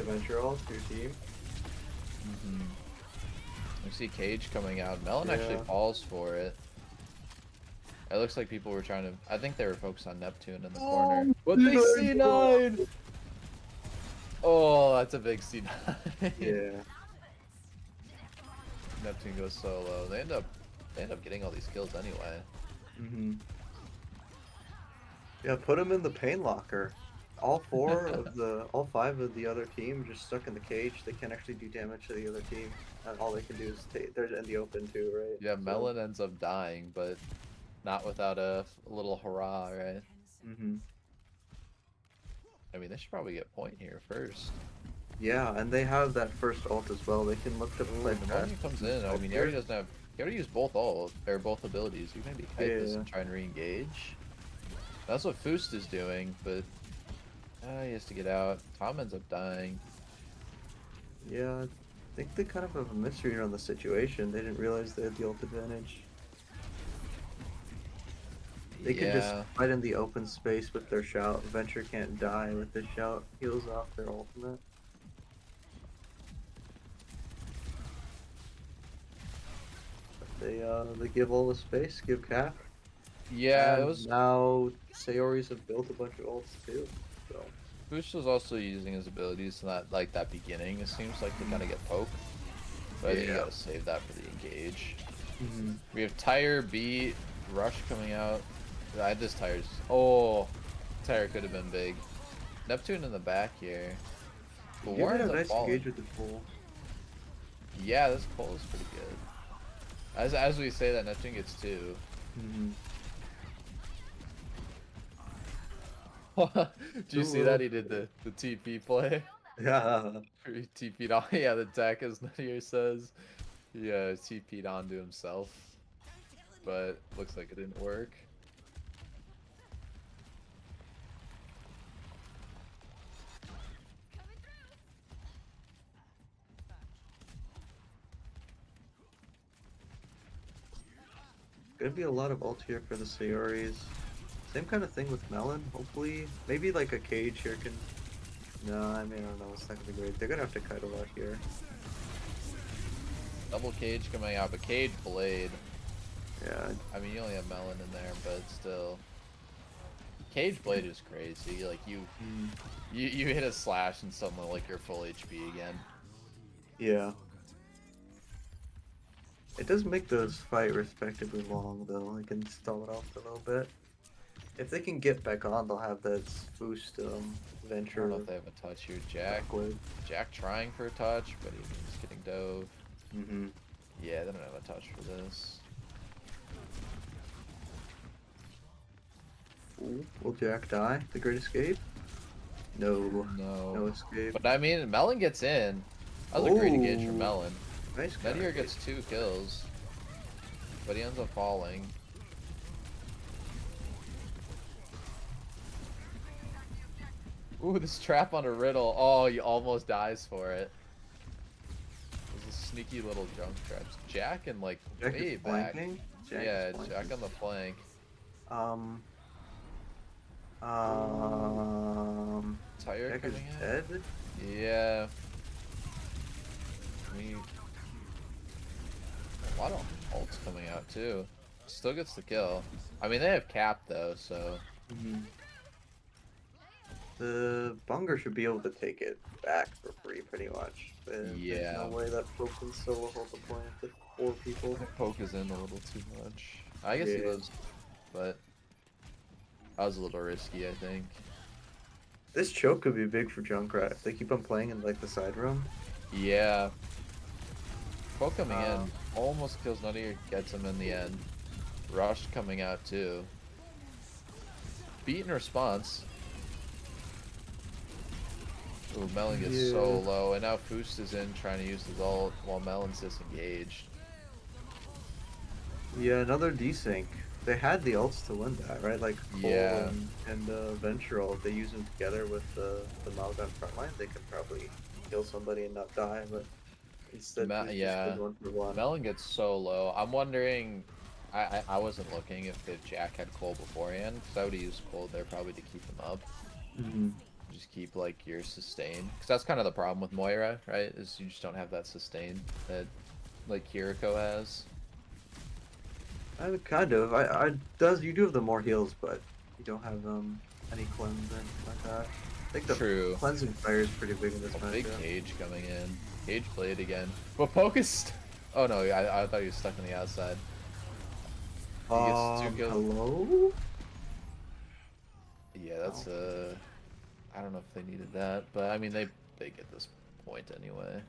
Venture ult to your team. We see Cage coming out. Melon actually falls for it. It looks like people were trying to... I think they were focused on Neptune in the corner. But they C9! Oh, that's a big C9. Yeah. Neptune goes solo. They end up getting all these kills anyway. Yeah, put him in the pain locker. All five of the other team just stuck in the cage. They can't actually do damage to the other team. And all they can do is they're in the open too, right? Yeah, Melon ends up dying, but not without a little hurrah, right? I mean, they should probably get point here first. Yeah, and they have that first ult as well. They can look to play Pneumonia comes in. I mean, he already doesn't have... He already used both ult, or both abilities. You can maybe kite this and try and re-engage. That's what Foost is doing, but... he has to get out. Tom ends up dying. Yeah, I think they kind of have a misread on the situation. They didn't realize they had the ult advantage. They can just fight in the open space with their shout. Venture can't die with this shout. Heals off their ultimate. They give all the space, give cap. Yeah, and it was... Now Sayoris have built a bunch of ults too. So Boost was also using his abilities in that beginning. It seems like to kind of get poked. But I think you gotta save that for the engage. We have Tire, beat, Rush coming out. This Tire's... Oh! Tire could have been big. Neptune in the back here. But you had a nice engage with the pool. Yeah, this pull is pretty good. As we say that, Neptune gets two. Do you see that? He did the TP play. Yeah. He TP'd on. Yeah, the deck, as Nadir says. Yeah, TP'd onto himself. But looks like it didn't work. Gonna be a lot of ult here for the Sayoris. Same kind of thing with Melon, hopefully. Maybe like a Cage here can... No, I mean, I don't know, it's not gonna be great. They're gonna have to kite a lot here. Double Cage coming out, but Cage Blade. Yeah. I mean, you only have Melon in there, but still. Cage Blade is crazy. Like, you hit a slash and someone like you're full HP again. Yeah. It does make those fight respectively long, though. They can stall it off a little bit. If they can get back on, they'll have that boost Venture. I don't know if they have a touch here. Jack trying for a touch, but he's getting dove. Yeah, they don't have a touch for this. Ooh, will Jack die? The Great Escape? No. No escape. But I mean, Melon gets in. That was a great engage from Melon. Nice. Nadir gets 2 kills, but he ends up falling. Ooh, this trap on a Riddle. Oh, he almost dies for it. It was a sneaky little jump trap. Jack and like Jack way is back. Jack Jack on the flank. Tire Jack is dead? Yeah. mean, a lot of ults coming out too. Still gets the kill. I mean, they have cap though, so. The Bunger should be able to take it back for free, pretty much. There's no way that Poke can solo hold the point with 4 people. I think Poke is in a little too much. I guess he Yeah. lives, but that was a little risky, I think. This choke could be big for Junkrat if they keep on playing in like the side room. Yeah. Poke coming in almost kills Nutty, gets him in the end. Rush coming out too. Beat in response. Ooh, Melon gets so low, and now Foost is in trying to use his ult while Melon's disengaged. Yeah, another desync. They had the ults to win that, right? Like Cole and Ventral, if they use them together with the Malgon frontline, they could probably kill somebody and not die, but instead just did 1-for-1. Melon gets so low. I'm wondering, I wasn't looking if Jack had Cole beforehand, because I would have used Cole there probably to keep him up. Just keep like your sustain, because that's kind of the problem with Moira, right? Is you just don't have that sustain that like Kiriko has. Kind of. You do have the more heals, but you don't have any cleanse or anything like that. I think the cleansing fire is pretty big in this match. Big Cage coming in. Cage played again. But focused. Oh no, I thought he was stuck on the outside. He gets 2 kills. Hello? Yeah, that's I don't know if they needed that, but I mean they get this point anyway.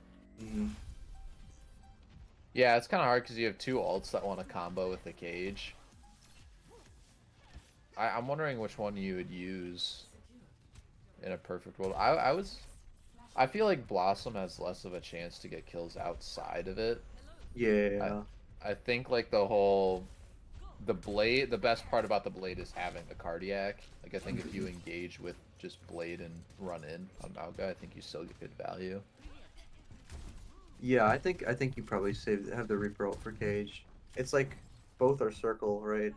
Yeah, it's kind of hard because you have 2 ults that want to combo with the Cage. I'm wondering which one you would use in a perfect world. I feel like Blossom has less of a chance to get kills outside of it. Yeah. I think like the Blade, the best part about the Blade is having the Cardiac. Like I think if you engage with just Blade and run in on Mauga, I think you still get good value. Yeah, I think you probably have the Reaper ult for Cage. It's like both are circle, right?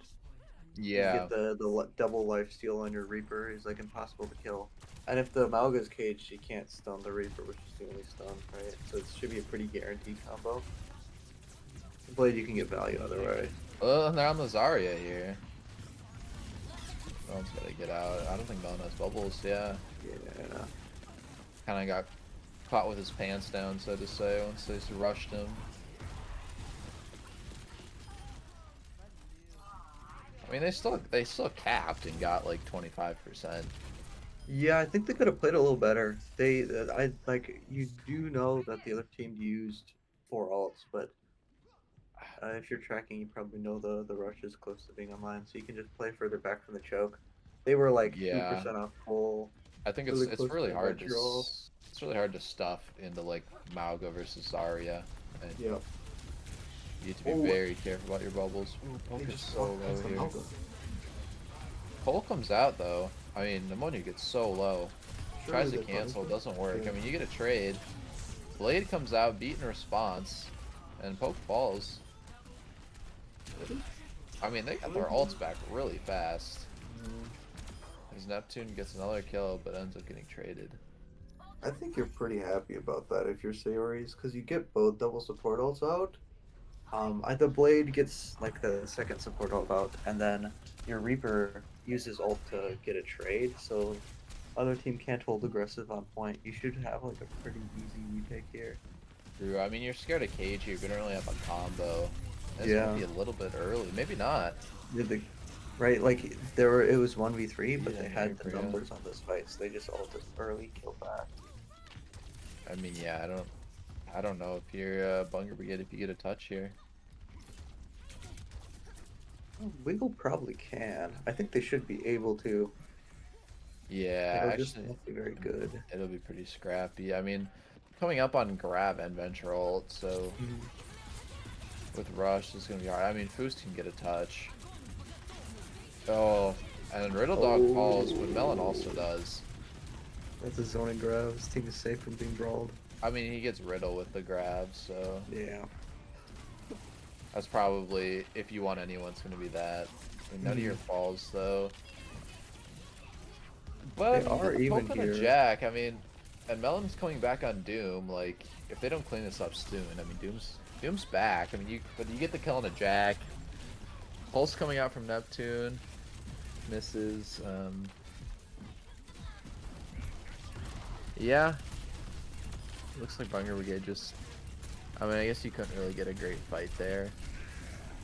Yeah. You get the double lifesteal on your Reaper is like impossible to kill. And if the Mauga's caged, she can't stun the Reaper, which is the only stun, right? So it should be a pretty guaranteed combo. The Blade, you can get value other way. Well, they're on the Zarya here. Melon's gotta get out. I don't think Melon has bubbles, yeah. Yeah. Kinda got caught with his pants down, so to say, once they rushed him. I mean, they still capped and got like 25%. Yeah, I think they could have played a little better. You do know that the other team used 4 ults, but if you're tracking, you probably know the rush is close to being online, so you can just play further back from the choke. They were like 2% off full. I think it's really hard to stuff into like Mauga versus Zarya. Yeah. You need to be very careful about your bubbles. Ooh, Poke is so low here. Cole comes out though. I mean, Pneumonia gets so low. Tries to cancel, doesn't work. I mean, you get a trade. Blade comes out, beat in response, and Poke falls. I mean, they got their ults back really fast. His Neptune gets another kill, but ends up getting traded. I think you're pretty happy about that if you're Sayoris, because you get both double support ults out. The Blade gets like the second support ult out, and then your Reaper uses ult to get a trade, so other team can't hold aggressive on point. You should have like a pretty easy retake here. True. I mean, you're scared of Cage here, but you don't really have a combo. It's gonna be a little bit early, maybe not. Right, like it was 1v3, but they had the numbers on this fight, so they just ulted early, kill back. I mean, yeah, I don't know if you're Bunger Brigade if you get a touch here. Wiggle probably can. I think they should be able to. Yeah, it'll just not be very good. It'll be pretty scrappy. I mean, coming up on grab and venture ult, so with rush it's gonna be hard. I mean, Foost can get a touch. Oh, and Riddle Dog falls, but Melon also does. That's a zoning grab. This team is safe from being brawled. I mean, he gets Riddle with the grab, so yeah. That's probably, if you want anyone, it's going to be that. I mean, none of your falls, though. But they are even here. here. Jack, I mean, And Melon's coming back on Doom. Like, if they don't clean this up soon, I mean, Doom's back. I mean, but you get the kill on a Jack. Pulse coming out from Neptune, misses. Yeah, looks like Bunger Brigade just. I mean, I guess you couldn't really get a great fight there.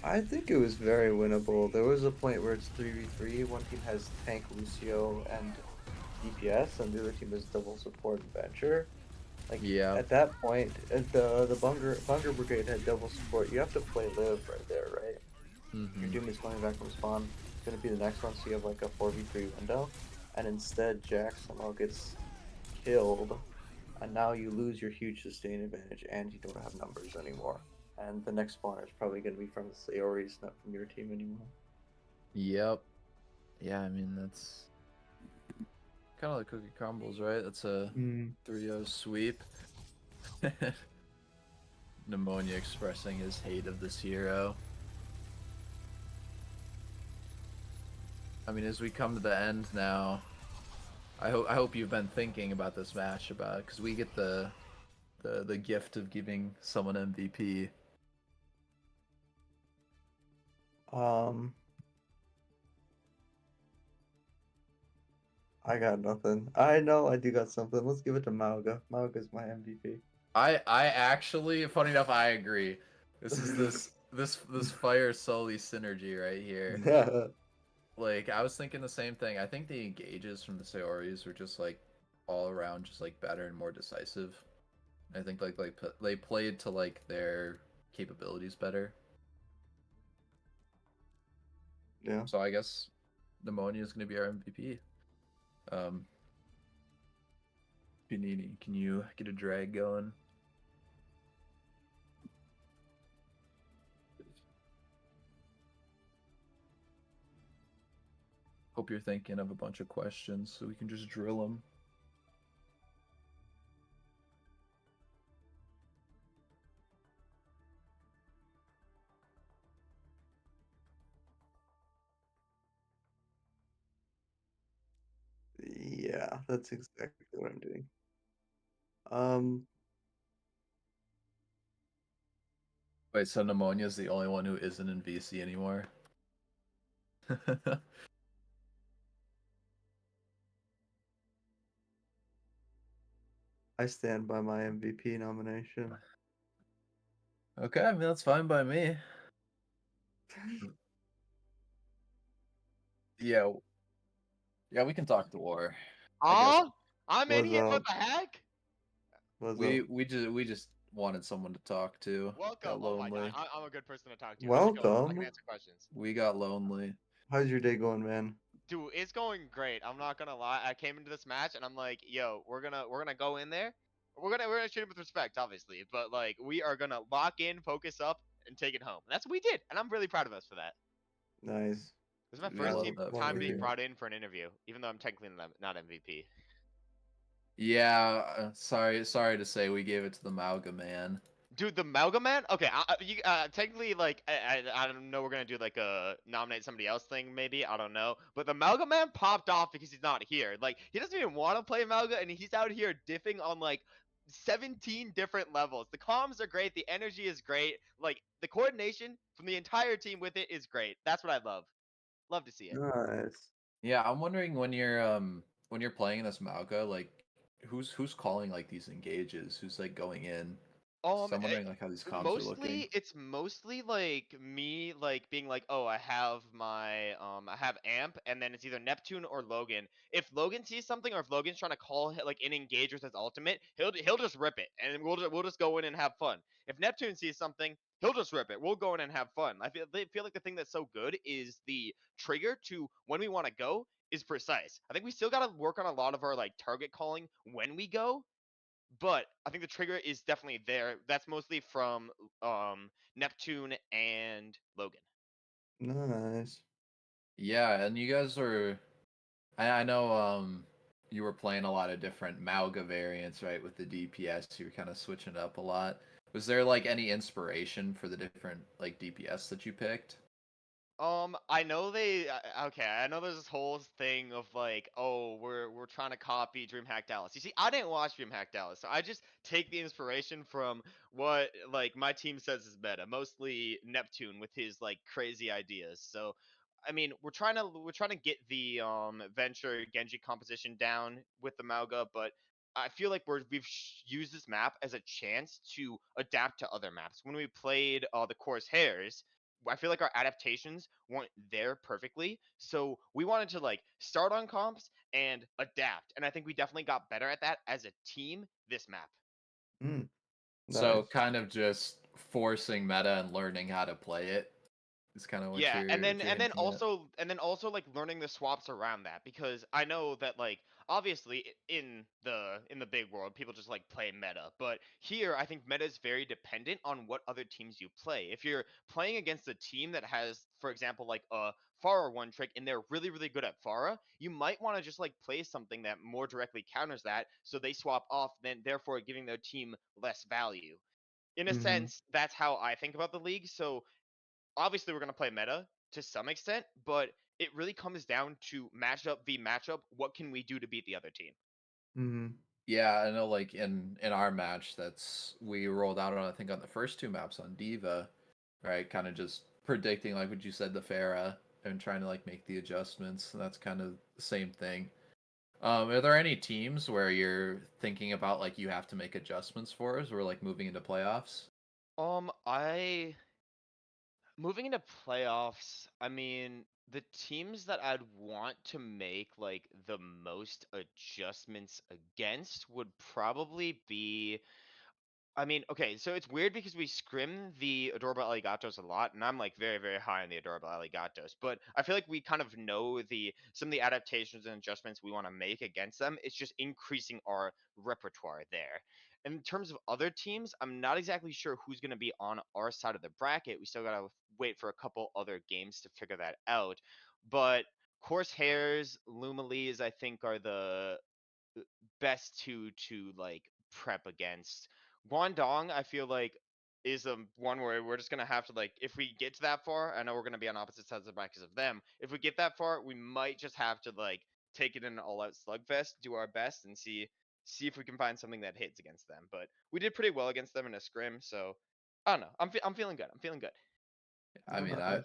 I think it was very winnable. There was a point where it's 3v3. One team has Tank, Lucio, and DPS, and the other team has double support and Venture. Like Yeah. at that point, the Bunger Brigade had double support. You have to play live right there, right? Your Doom is coming back from spawn. It's gonna be the next one, so you have like a 4v3 window, and instead Jack somehow gets killed, and now you lose your huge sustain advantage, and you don't have numbers anymore. And the next spawner is probably gonna be from the Sayoris, not from your team anymore. Yep. Yeah, I mean, that's kind of the cookie crumbles, right? That's a 3-0 sweep. Pneumonia expressing his hate of this hero. I mean, as we come to the end now, I hope you've been thinking about this match because we get the gift of giving someone MVP. I got nothing. I know I do got something. Let's give it to Mauga. Mauga's my MVP. I actually, funny enough, I agree. This is this Fire Sully synergy right here. Yeah. Like, I was thinking the same thing. I think the engages from the Sayoris were just like all around just like better and more decisive. I think like they played to like their capabilities better. Yeah. So I guess Pneumonia is going to be our MVP. Paninii, can you get a drag going? Hope you're thinking of a bunch of questions so we can just drill them. Yeah, that's exactly what I'm doing. Um, Wait, so Pneumonia is the only one who isn't in VC anymore? I stand by my MVP nomination. Okay, I mean, that's fine by me. Yeah, yeah, we can talk the war. I guess I'm in What's here. What up? the heck? What's up? we just wanted someone to talk to. Welcome. Got Oh my god, lonely. I'm a good person to talk to. How's it going? I can Welcome. answer questions. We got lonely. How's your day going, man? Dude, it's going great. I'm not gonna lie. I came into this match and I'm like, yo, we're gonna go in there. We're gonna treat it with respect, obviously, but like we are gonna lock in, focus up, and take it home. And that's what we did, and I'm really proud of us for that. Nice. This is my We first love team that Love time for to being you. hear. brought in for an interview, even though I'm technically not MVP. Yeah, sorry to say we gave it to the Mauga man. Dude, the Malga Man? Okay, technically, like, I don't know, we're gonna do, like, a nominate somebody else thing, maybe, I don't know. But the Malga Man popped off because he's not here. Like, he doesn't even want to play Malga, and he's out here diffing on, like, 17 different levels. The comms are great, the energy is great, like, the coordination from the entire team with it is great. That's what I love. Love to see it. Nice. Yeah, I'm wondering when you're playing this Mauga, like who's calling like these engages? Who's like going in? So I'm wondering like how these comms are looking. It's mostly like me like being like, oh, I have amp, and then it's either Neptune or Logan. If Logan sees something, or if Logan's trying to call like an engage with his ultimate, he'll just rip it, and we'll just go in and have fun. If Neptune sees something, he'll just rip it. We'll go in and have fun. They feel like the thing that's so good is the trigger to when we want to go is precise. I think we still got to work on a lot of our like target calling when we go, but I think the trigger is definitely there. That's mostly from Neptune and Logan. Nice. Yeah, and you guys were I know you were playing a lot of different Mauga variants, right, with the DPS. You were kind of switching it up a lot. Was there like any inspiration for the different like DPS that you picked? I know okay. I know there's this whole thing of like, oh, we're trying to copy DreamHack Dallas. You see, I didn't watch DreamHack Dallas, so I just take the inspiration from what like my team says is meta, mostly Neptune with his like crazy ideas. So, I mean, we're trying to get the Venture Genji composition down with the Mauga, but I feel like we've used this map as a chance to adapt to other maps. When we played the Course Hairs, I feel like our adaptations weren't there perfectly. So we wanted to like start on comps and adapt. And I think we definitely got better at that as a team this map. Mm, So nice. kind of just forcing meta and learning how to play it is kind of Yeah, and what then you're and then hinting at. also and then also like learning the swaps around that, because I know that like obviously in the big world people just like play meta, but here I think meta is very dependent on what other teams you play. If you're playing against a team that has, for example, like a Pharah one trick and they're really good at Pharah, you might want to just like play something that more directly counters that, so they swap off, then therefore giving their team less value. In a Mm-hmm. sense, that's how I think about the league. So obviously we're going to play meta to some extent, but it really comes down to matchup v matchup. What can we do to beat the other team? Mm-hmm. Yeah, I know. Like in our match, we rolled out on, I think, on the first two maps on Diva, right? Kind of just predicting, like what you said, the Pharah, and trying to like make the adjustments. And that's kind of the same thing. Are there any teams where you're thinking about like you have to make adjustments for us, or like moving into playoffs? I moving into playoffs, I mean, the teams that I'd want to make like the most adjustments against would probably be, I mean, okay, so it's weird because we scrim the Adorable Alligatos a lot, and I'm like very high on the Adorable Alligatos, but I feel like we kind of know the some of the adaptations and adjustments we want to make against them. It's just increasing our repertoire there. In terms of other teams, I'm not exactly sure who's going to be on our side of the bracket. We still got to wait for a couple other games to figure that out. But Course Hairs, Lumalees, I think are the best two to like prep against. Guangdong, I feel like is one where we're just gonna have to like, if we get to that far, I know we're gonna be on opposite sides of the brackets of them. If we get that far, we might just have to like take it in an all-out slugfest, do our best, and see if we can find something that hits against them. But we did pretty well against them in a scrim, so I don't know. I'm feeling good. I'm feeling good. I mean, Okay.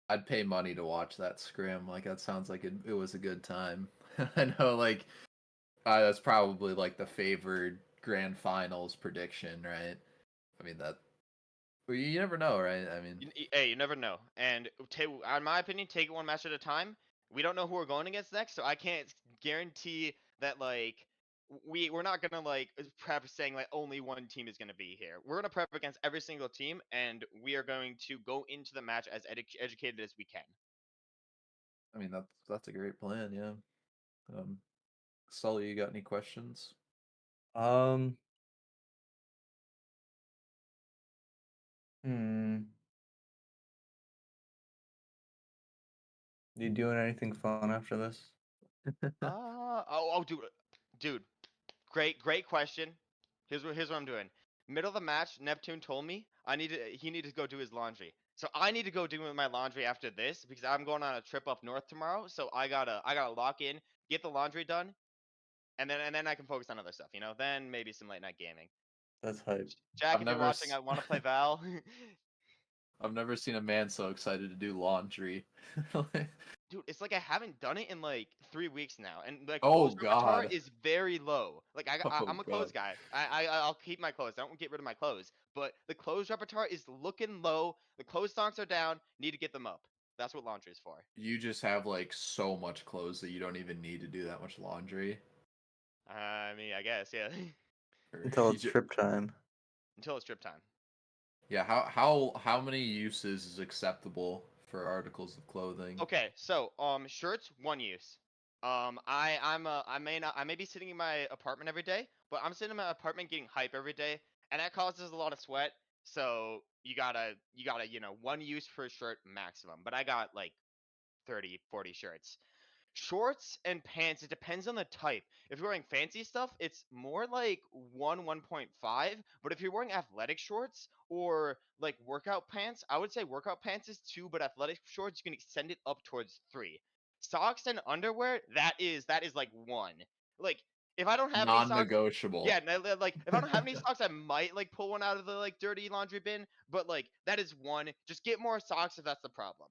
I'd pay money to watch that scrim. Like that sounds like it was a good time. I know, like that's probably like the favored grand finals prediction, right? I mean that. Well, you never know, right? I mean, Hey, you never know. And in my opinion, take it one match at a time. We don't know who we're going against next, so I can't guarantee that like we're not gonna like prep saying like only one team is gonna be here. We're gonna prep against every single team, and we are going to go into the match as educated as we can. I mean that's a great plan, yeah. Um, Sully, you got any questions? Um. Hmm. You doing anything fun after this? Dude, great question. Here's what I'm doing. Middle of the match, Neptune told me he needed to go do his laundry. So I need to go do my laundry after this because I'm going on a trip up north tomorrow. So I gotta lock in, get the laundry done, and then I can focus on other stuff. Then maybe some late night gaming. That's hype. Jack, I've if you're never watching, s- I want to play Val. I've never seen a man so excited to do laundry. Dude, it's like I haven't done it in like 3 weeks now, and the Oh clothes repertoire God. is very low. Like Oh I'm a clothes God. guy. I'll keep my clothes. I don't get rid of my clothes, but the clothes repertoire is looking low. The clothes stocks are down. Need to get them up. That's what laundry is for. You just have like so much clothes that you don't even need to do that much laundry. I mean, I guess, yeah. Or Until you it's just, trip time. Until it's trip time. yeah, how many uses is acceptable for articles of clothing? Okay, so shirts, one use. I may be sitting in my apartment every day, but I'm sitting in my apartment getting hype every day, and that causes a lot of sweat. So you gotta one use per shirt maximum. But I got like 30, 40 shirts. Shorts and pants, it depends on the type. If you're wearing fancy stuff, it's more like 1.5. But if you're wearing athletic shorts or like workout pants, I would say workout pants is 2, but athletic shorts you can extend it up towards 3. Socks and underwear, that is like 1. Like if I don't have any socks, Non-negotiable. yeah, like if I don't have any socks, I might like pull one out of the like dirty laundry bin. But like that is 1. Just get more socks if that's the problem.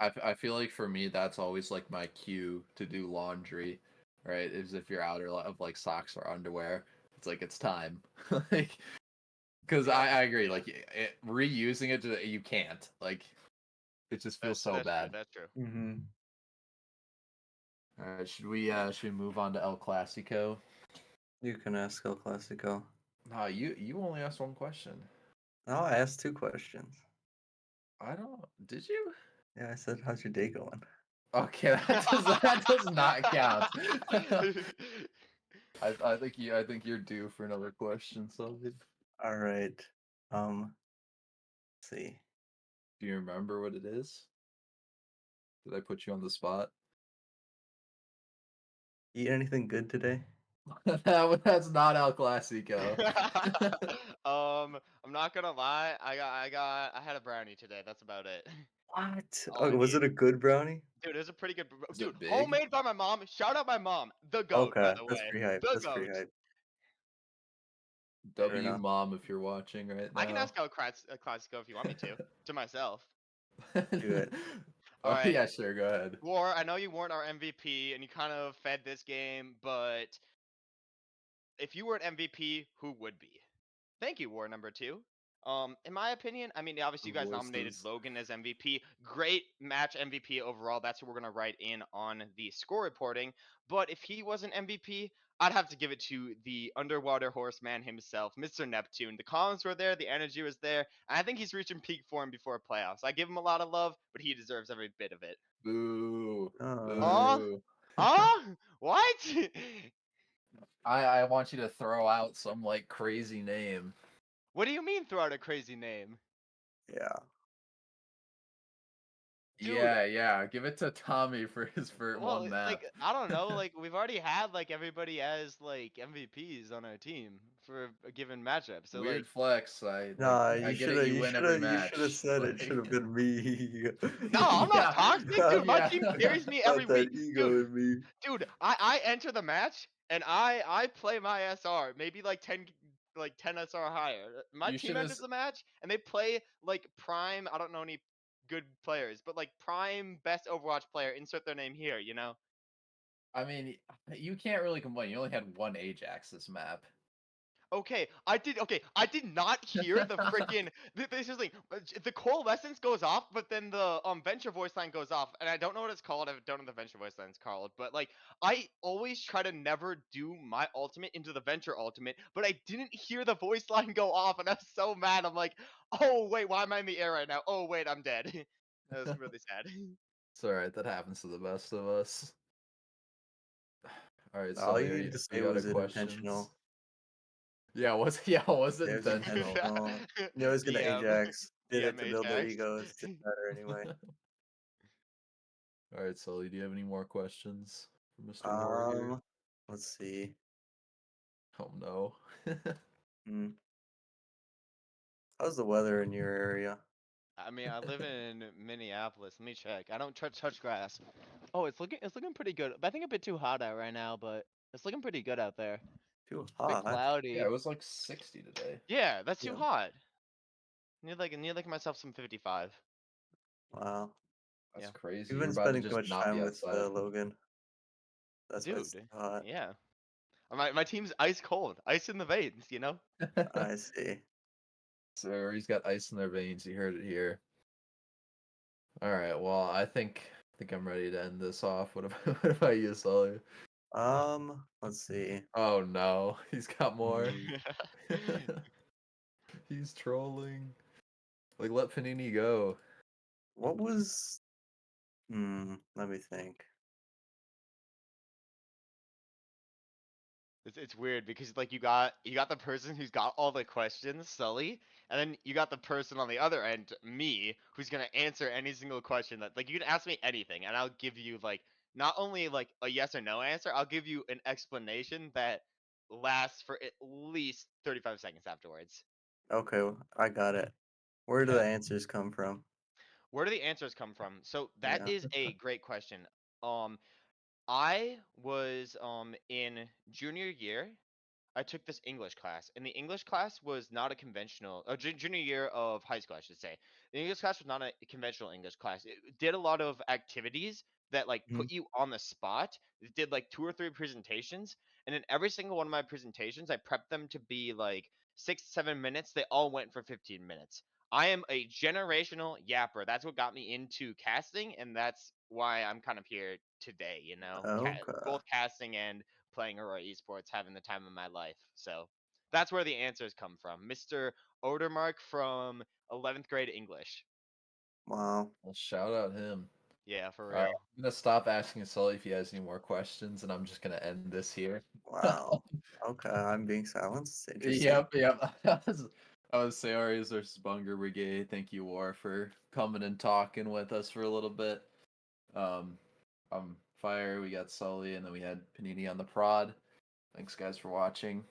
I feel like for me that's always like my cue to do laundry, right? Is if you're out of like socks or underwear, it's like it's time, like because Yeah, I agree. yeah. Like reusing it, you can't. Like it just feels so That's true. bad. That's true. Mm-hmm. All right, should we move on to El Clasico? You can ask El Clasico. No, you only asked one question. No, I asked 2 questions. I don't. Did you? Yeah, I said, "How's your day going?" Okay, that does not count. I think you're due for another question, Sylvie. All right. Let's see. Do you remember what it is? Did I put you on the spot? Eat anything good today? That's not El Clasico. I'm not gonna lie. I had a brownie today. That's about it. What? All I Oh, was need. it a good brownie? Dude, it was a pretty good. Is Dude, it big? homemade by my mom. Shout out my mom, the goat, by Okay, the that's way, pretty hype. the That's pretty goat. hype. Fair W enough. mom, if you're watching right I can now. ask out Classico if you want me to myself. Do it. All Oh right, yeah, sure, go ahead. War. I know you weren't our MVP, and you kind of fed this game, but if you weren't MVP, who would be? Thank you, War number 2. In my opinion, I mean, obviously you guys nominated Voices. Logan as MVP. Great match MVP overall. That's who we're gonna write in on the score reporting. But if he wasn't MVP, I'd have to give it to the underwater horseman himself, Mr. Neptune. The comms were there, the energy was there, and I think he's reaching peak form before playoffs. I give him a lot of love, but he deserves every bit of it. Boo. Huh? Boo. Huh? What? I want you to throw out some like crazy name. What do you mean throw out a crazy name? Yeah. Dude, Yeah. Give it to Tommy for his first well, one map. like I don't know, like we've already had like everybody as like MVPs on our team for a given matchup. So Weird like, flex. I like. Nah, I you get should it. have. You You win should every have. You should have match. said it. Should Like, have been me. no, I'm not yeah, toxic, dude. My yeah. team carries me every Got that week, ego in me. dude. I enter the match and I play my SR, maybe like 10 SR higher. My You team should have. enters the match and they play like prime. I don't know any good players, but like prime best Overwatch player. Insert their name here. You know. I mean, you can't really complain. You only had one Ajax this map. Okay, I did not hear the freaking. This is like the coalescence goes off, but then the venture voice line goes off, and I don't know what it's called. I don't know what the venture voice line is called, but like I always try to never do my ultimate into the venture ultimate, but I didn't hear the voice line go off, and I was so mad. I'm like, oh wait, why am I in the air right now? Oh wait, I'm dead. That was really sad. It's alright. That happens to the best of us. All right, All Sully, you need to you say got a was it questions? intentional. Was it Yeah, it was intentional? intentional. You know he's gonna DM, Ajax. Did it DM to build their Ajax. egos. Didn't matter anyway. All right, Sully, do you have any more questions for Mr. Warrior? Let's see. Oh no. Hmm. How's the weather in your area? I mean, I live in Minneapolis. Let me check. I don't touch grass. Oh, it's looking pretty good. I think a bit too hot out right now, but it's looking pretty good out there. Too A bit hot. Yeah, cloudy. it was like 60 today. Yeah, that's too Yeah. hot. Need like myself some 55. Wow. That's Yeah, crazy. We've You're been about to spending too just much not be time with outside. Logan. That's why it's dude. too hot. Yeah, my team's ice cold, ice in the veins. You know. I see. So he's got ice in their veins. You heard it here. All right. Well, I think I'm ready to end this off. What about you, Sully? Let's see. Oh no, he's got more. Hmm. He's trolling. Like, let Panini go. What was? Let me think. It's weird because like you got the person who's got all the questions, Sully, and then you got the person on the other end, me, who's gonna answer any single question that like you can ask me anything and I'll give you like not only like a yes or no answer, I'll give you an explanation that lasts for at least 35 seconds afterwards. Okay, I got it. Where do the Okay. answers come from? Where do the answers come from? So that Yeah. is a great question. I was in junior year. I took this English class, and the English class was not a conventional, junior year of high school, I should say. The English class was not a conventional English class. It did a lot of activities that like Mhm. put you on the spot. It did like 2 or 3 presentations, and in every single one of my presentations, I prepped them to be like 6 to 7 minutes. They all went for 15 minutes. I am a generational yapper. That's what got me into casting, and that's why I'm kind of here today. Okay. Both casting and playing Aurora Esports, having the time of my life. So that's where the answers come from. Mr. Odermark from 11th grade English. Wow. Well, shout out him. Yeah, for All right, real. I'm gonna stop asking Sully if he has any more questions, and I'm just gonna end this here. Wow. Okay, I'm being silenced. Interesting. Yep. That was Sayoris versus Bunger Brigade. Thank you, War, for coming and talking with us for a little bit. Um, Fire, we got Sully, and then we had Panini on the prod. Thanks, guys, for watching.